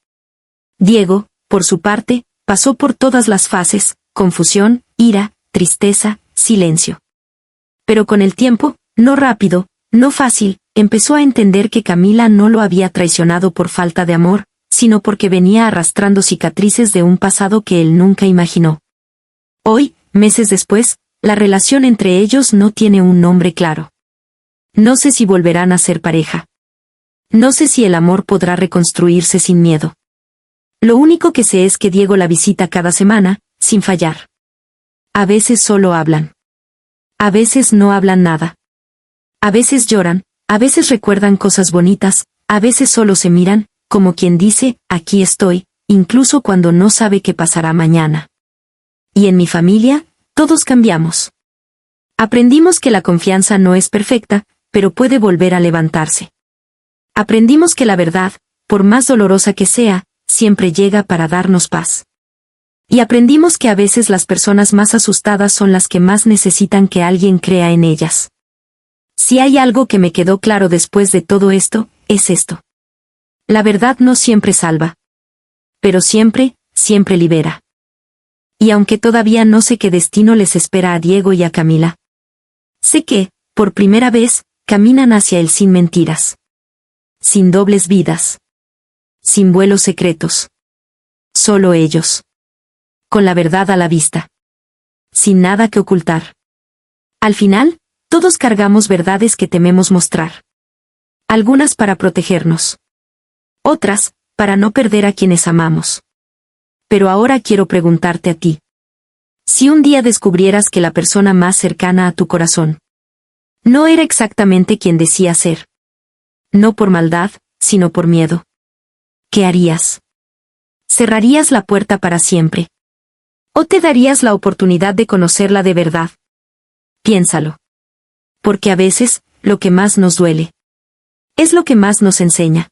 Diego, por su parte, pasó por todas las fases, confusión, ira, tristeza, silencio. Pero con el tiempo, no rápido, no fácil, empezó a entender que Camila no lo había traicionado por falta de amor, sino porque venía arrastrando cicatrices de un pasado que él nunca imaginó. Hoy, meses después, la relación entre ellos no tiene un nombre claro. No sé si volverán a ser pareja. No sé si el amor podrá reconstruirse sin miedo. Lo único que sé es que Diego la visita cada semana, sin fallar. A veces solo hablan. A veces no hablan nada. A veces lloran, a veces recuerdan cosas bonitas, a veces solo se miran, como quien dice, aquí estoy, incluso cuando no sabe qué pasará mañana. Y en mi familia, todos cambiamos. Aprendimos que la confianza no es perfecta, pero puede volver a levantarse. Aprendimos que la verdad, por más dolorosa que sea, siempre llega para darnos paz. Y aprendimos que a veces las personas más asustadas son las que más necesitan que alguien crea en ellas. Si hay algo que me quedó claro después de todo esto, es esto. La verdad no siempre salva. Pero siempre, siempre libera. Y aunque todavía no sé qué destino les espera a Diego y a Camila, sé que, por primera vez, caminan hacia él sin mentiras. Sin dobles vidas. Sin vuelos secretos. Solo ellos. Con la verdad a la vista. Sin nada que ocultar. Al final, todos cargamos verdades que tememos mostrar. Algunas para protegernos. Otras, para no perder a quienes amamos. Pero ahora quiero preguntarte a ti. Si un día descubrieras que la persona más cercana a tu corazón no era exactamente quien decía ser. No por maldad, sino por miedo. ¿Qué harías? ¿Cerrarías la puerta para siempre? ¿O te darías la oportunidad de conocerla de verdad? Piénsalo. Porque a veces, lo que más nos duele es lo que más nos enseña.